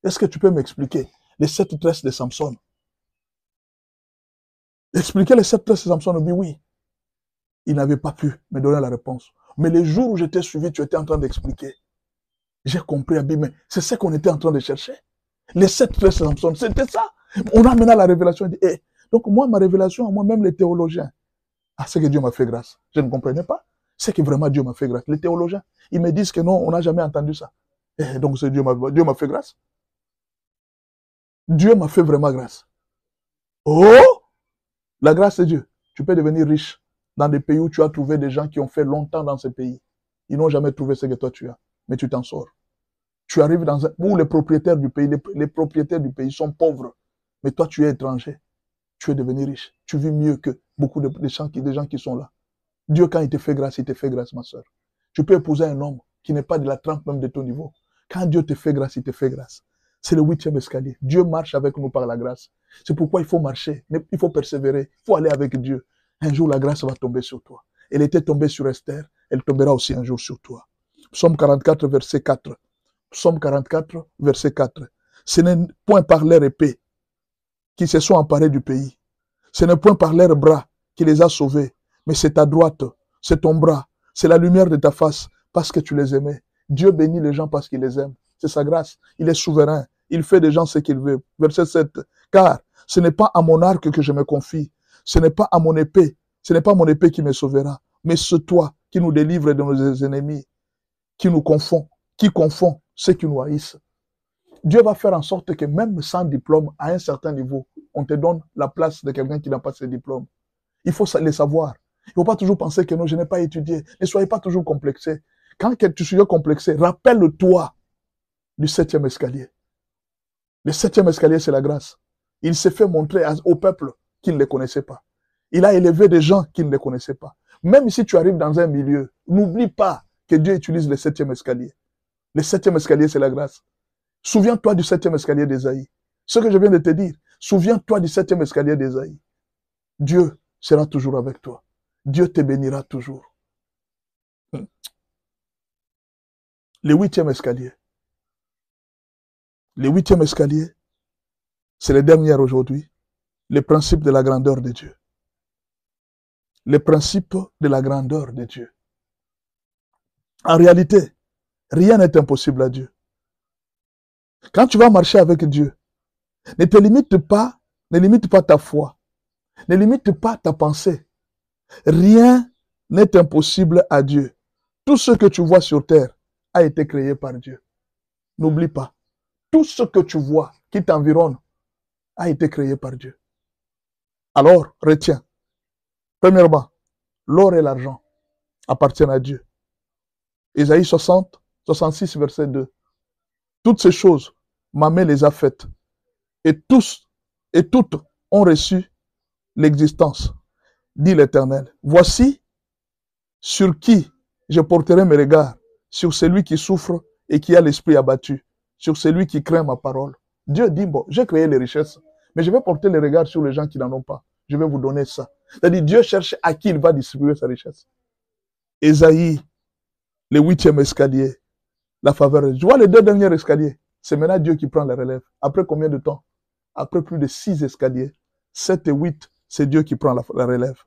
Est-ce que tu peux m'expliquer les 7 tresses de Samson? Expliquer les 7 tresses de Samson, il dit oui. Il n'avait pas pu me donner la réponse. Mais les jours où j'étais suivi, tu étais en train d'expliquer. J'ai compris, mais c'est ce qu'on était en train de chercher. Les 7 tresses de Samson, c'était ça. On a maintenant la révélation, il dit, hey. Donc moi, ma révélation, moi-même les théologiens, c'est que Dieu m'a fait grâce. Je ne comprenais pas. C'est que vraiment Dieu m'a fait grâce. Les théologiens, ils me disent que non, on n'a jamais entendu ça. Et donc c'est Dieu m'a fait grâce. Dieu m'a fait vraiment grâce. Oh, la grâce de Dieu. Tu peux devenir riche dans des pays où tu as trouvé des gens qui ont fait longtemps dans ce pays. Ils n'ont jamais trouvé ce que toi tu as. Mais tu t'en sors. Tu arrives dans un où les propriétaires du pays, les propriétaires du pays sont pauvres. Mais toi tu es étranger. Tu es devenu riche. Tu vis mieux que beaucoup de gens qui sont là. Dieu, quand il te fait grâce, ma soeur. Tu peux épouser un homme qui n'est pas de la trempe même de ton niveau. Quand Dieu te fait grâce, il te fait grâce. C'est le 8e escalier. Dieu marche avec nous par la grâce. C'est pourquoi il faut marcher, il faut persévérer, il faut aller avec Dieu. Un jour, la grâce va tomber sur toi. Elle était tombée sur Esther, elle tombera aussi un jour sur toi. Psaume 44, verset 4. Psaume 44, verset 4. Ce n'est point par leur épée qui se sont emparés du pays. Ce n'est point par leurs bras qui les a sauvés, mais c'est ta droite, c'est ton bras, c'est la lumière de ta face, parce que tu les aimais. Dieu bénit les gens parce qu'il les aime. C'est sa grâce. Il est souverain. Il fait des gens ce qu'il veut. Verset 7. Car ce n'est pas à mon arc que je me confie. Ce n'est pas à mon épée. Ce n'est pas mon épée qui me sauvera. Mais c'est toi qui nous délivre de nos ennemis, qui confond ceux qui nous haïssent. Dieu va faire en sorte que même sans diplôme, à un certain niveau, on te donne la place de quelqu'un qui n'a pas ce diplôme. Il faut le savoir. Il ne faut pas toujours penser que non, je n'ai pas étudié. Ne soyez pas toujours complexé. Quand tu suis complexé, rappelle-toi du 7e escalier. Le 7e escalier, c'est la grâce. Il s'est fait montrer au peuple qui ne le connaissait pas. Il a élevé des gens qui ne le connaissaient pas. Même si tu arrives dans un milieu, n'oublie pas que Dieu utilise le 7e escalier. Le 7e escalier, c'est la grâce. Souviens-toi du 7e escalier d'Ésaïe. Ce que je viens de te dire, souviens-toi du 7e escalier d'Ésaïe. Dieu sera toujours avec toi. Dieu te bénira toujours. Le 8e escalier. Le 8e escalier, c'est le dernier aujourd'hui. Le principe de la grandeur de Dieu. Le principe de la grandeur de Dieu. En réalité, rien n'est impossible à Dieu. Quand tu vas marcher avec Dieu, ne limite pas ta foi, ne limite pas ta pensée. Rien n'est impossible à Dieu. Tout ce que tu vois sur terre a été créé par Dieu. N'oublie pas, tout ce que tu vois qui t'environne a été créé par Dieu. Alors, retiens. Premièrement, l'or et l'argent appartiennent à Dieu. Ésaïe 60, 66, verset 2. Toutes ces choses, Mamé les a faites. Et toutes ont reçu l'existence, dit l'Éternel. Voici sur qui je porterai mes regards, sur celui qui souffre et qui a l'esprit abattu, sur celui qui craint ma parole. Dieu dit, bon, j'ai créé les richesses, mais je vais porter les regards sur les gens qui n'en ont pas. Je vais vous donner ça. C'est-à-dire, Dieu cherche à qui il va distribuer sa richesse. Ésaïe, le 8e escalier, la faveur. Je vois les 2 derniers escaliers. C'est maintenant Dieu qui prend la relève. Après combien de temps? Après plus de 6 escaliers, 7 et 8, c'est Dieu qui prend la relève.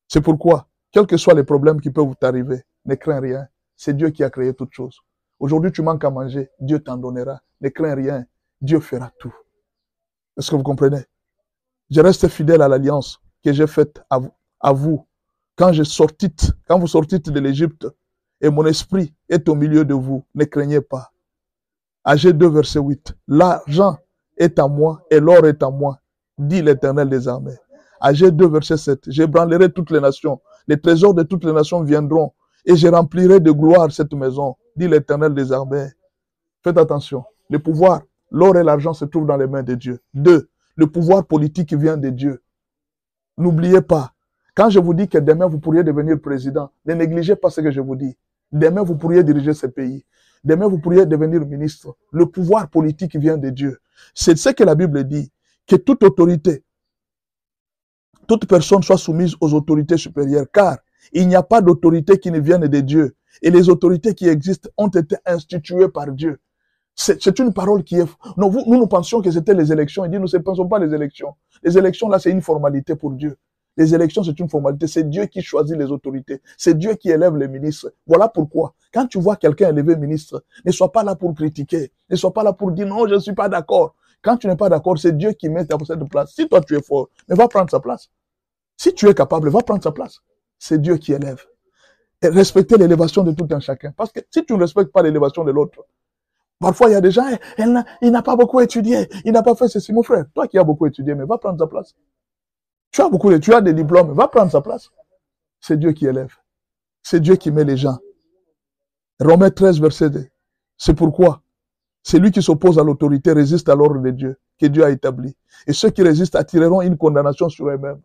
C'est pourquoi, quels que soient les problèmes qui peuvent t'arriver, ne crains rien. C'est Dieu qui a créé toutes choses. Aujourd'hui, tu manques à manger, Dieu t'en donnera. Ne crains rien, Dieu fera tout. Est-ce que vous comprenez? Je reste fidèle à l'alliance que j'ai faite à vous. Quand vous sortîtes de l'Égypte, et mon esprit est au milieu de vous, ne craignez pas. Agé 2, verset 8. L'argent est à moi et l'or est à moi, dit l'Éternel des armées. Agé 2, verset 7. J'ébranlerai toutes les nations. Les trésors de toutes les nations viendront et je remplirai de gloire cette maison, dit l'Éternel des armées. Faites attention. Le pouvoir, l'or et l'argent se trouvent dans les mains de Dieu. 2. Le pouvoir politique vient de Dieu. N'oubliez pas, quand je vous dis que demain vous pourriez devenir président, ne négligez pas ce que je vous dis. Demain vous pourriez diriger ce pays. Demain vous pourriez devenir ministre. Le pouvoir politique vient de Dieu. C'est ce que la Bible dit, que toute autorité, toute personne soit soumise aux autorités supérieures, car il n'y a pas d'autorité qui ne vienne de Dieu. Et les autorités qui existent ont été instituées par Dieu. C'est une parole qui est... Non, nous pensions que c'était les élections. Il dit, nous ne pensons pas les élections. Les élections, là, c'est une formalité pour Dieu. Les élections, c'est une formalité. C'est Dieu qui choisit les autorités. C'est Dieu qui élève les ministres. Voilà pourquoi, quand tu vois quelqu'un élever ministre, ne sois pas là pour critiquer. Ne sois pas là pour dire, non, je ne suis pas d'accord. Quand tu n'es pas d'accord, c'est Dieu qui met ta cette place. Si toi, tu es fort, mais va prendre sa place. Si tu es capable, va prendre sa place. C'est Dieu qui élève. Et respecter l'élévation de tout un chacun. Parce que si tu ne respectes pas l'élévation de l'autre, parfois, il y a des gens, il n'a pas beaucoup étudié, il n'a pas fait ceci, mon frère. Toi qui as beaucoup étudié, mais va prendre sa place. Tu as des diplômes, va prendre sa place. C'est Dieu qui élève. C'est Dieu qui met les gens. Romains 13, verset 2. C'est pourquoi celui qui s'oppose à l'autorité résiste à l'ordre de Dieu, que Dieu a établi. Et ceux qui résistent attireront une condamnation sur eux-mêmes.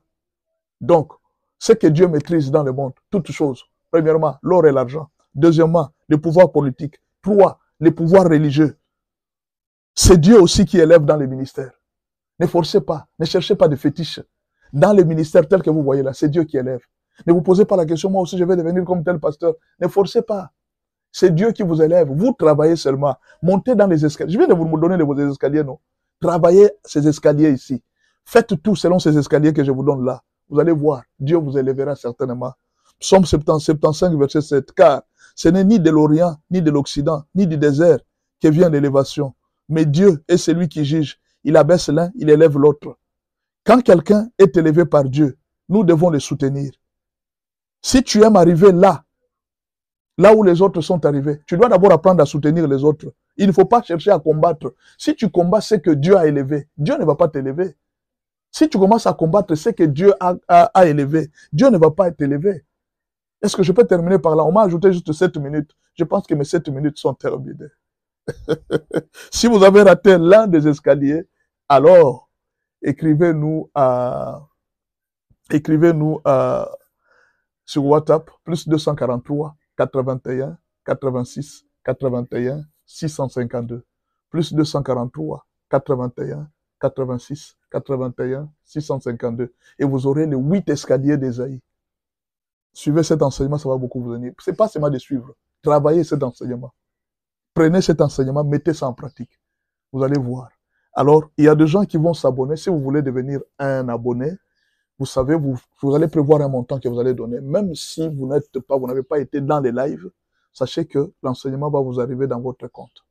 Donc, ce que Dieu maîtrise dans le monde, toutes choses. Premièrement, l'or et l'argent. Deuxièmement, le pouvoir politique. 3, les pouvoirs religieux. C'est Dieu aussi qui élève dans les ministères. Ne forcez pas, ne cherchez pas de fétiches. Dans les ministères tels que vous voyez là, c'est Dieu qui élève. Ne vous posez pas la question, moi aussi je vais devenir comme tel pasteur. Ne forcez pas. C'est Dieu qui vous élève. Vous travaillez seulement. Montez dans les escaliers. Je viens de vous donner vos escaliers, non? Travaillez ces escaliers ici. Faites tout selon ces escaliers que je vous donne là. Vous allez voir, Dieu vous élèvera certainement. Psaume 75, verset 7. Car ce n'est ni de l'Orient, ni de l'Occident, ni du désert que vient l'élévation. Mais Dieu est celui qui juge. Il abaisse l'un, il élève l'autre. Quand quelqu'un est élevé par Dieu, nous devons le soutenir. Si tu aimes arriver là où les autres sont arrivés, tu dois d'abord apprendre à soutenir les autres. Il ne faut pas chercher à combattre. Si tu combats ce que Dieu a élevé, Dieu ne va pas t'élever. Si tu commences à combattre ce que Dieu a élevé, Dieu ne va pas t'élever. Est-ce que je peux terminer par là? On m'a ajouté juste 7 minutes. Je pense que mes 7 minutes sont terminées. Si vous avez raté l'un des escaliers, alors écrivez-nous sur WhatsApp, plus 243 81 86 81 652. Plus 243 81 86 81 652. Et vous aurez les 8 escaliers d'Ésaïe. Suivez cet enseignement, ça va beaucoup vous aider. Ce n'est pas seulement de suivre. Travaillez cet enseignement. Prenez cet enseignement, mettez ça en pratique. Vous allez voir. Alors, il y a des gens qui vont s'abonner. Si vous voulez devenir un abonné, vous savez, vous allez prévoir un montant que vous allez donner. Même si vous n'avez pas été dans les lives, sachez que l'enseignement va vous arriver dans votre compte.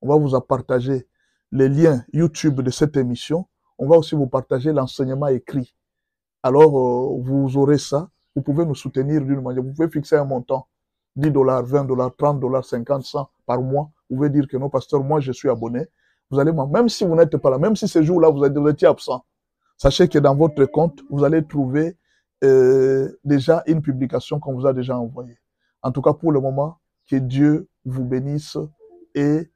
On va vous partager les liens YouTube de cette émission. On va aussi vous partager l'enseignement écrit. Alors, vous aurez ça. Vous pouvez nous soutenir d'une manière. Vous pouvez fixer un montant. $10, $20, $30, 50, 100 par mois. Vous pouvez dire que non, pasteur, moi, je suis abonné. Vous allez, même si vous n'êtes pas là, même si ce jour-là, vous étiez absent, sachez que dans votre compte, vous allez trouver déjà une publication qu'on vous a déjà envoyée. En tout cas, pour le moment, que Dieu vous bénisse et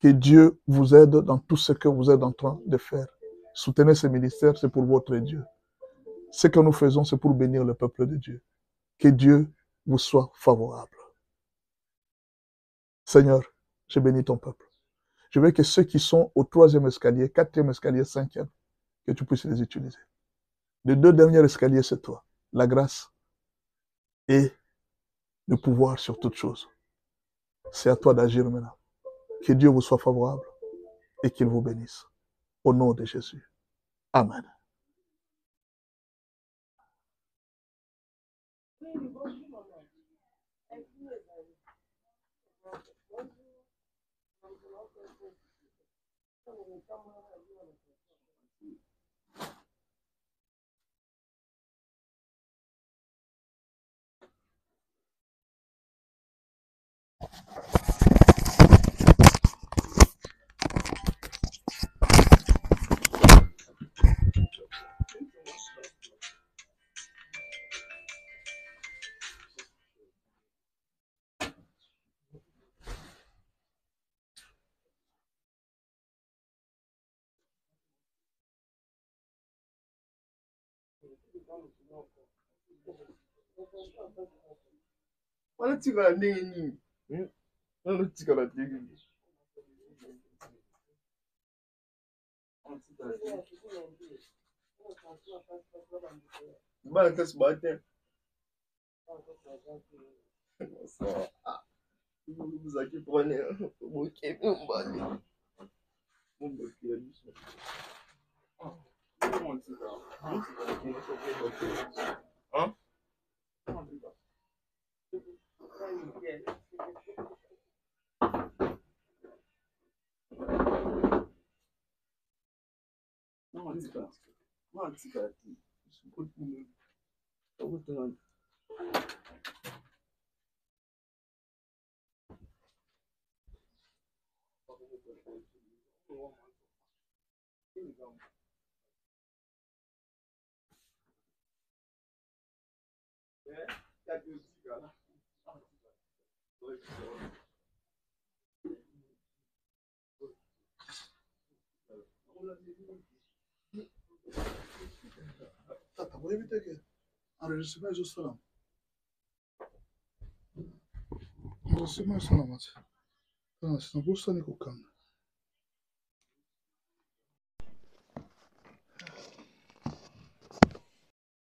que Dieu vous aide dans tout ce que vous êtes en train de faire. Soutenez ce ministère, c'est pour votre Dieu. Ce que nous faisons, c'est pour bénir le peuple de Dieu. Que Dieu vous soit favorable. Seigneur, je bénis ton peuple. Je veux que ceux qui sont au 3e escalier, 4e escalier, 5e, que tu puisses les utiliser. Les 2 derniers escaliers, c'est toi. La grâce et le pouvoir sur toute chose. C'est à toi d'agir maintenant. Que Dieu vous soit favorable et qu'il vous bénisse. Au nom de Jésus. Amen. Wanatika nini? Wanatika na nini? Bana kasi bate. Vous avez prenez bouquet mbali. Mon bouquet biso. Hein? Tata, vous évitez que enregistrement est juste là. Enregistrement est là, c'est un peu ça, Nico Kanga.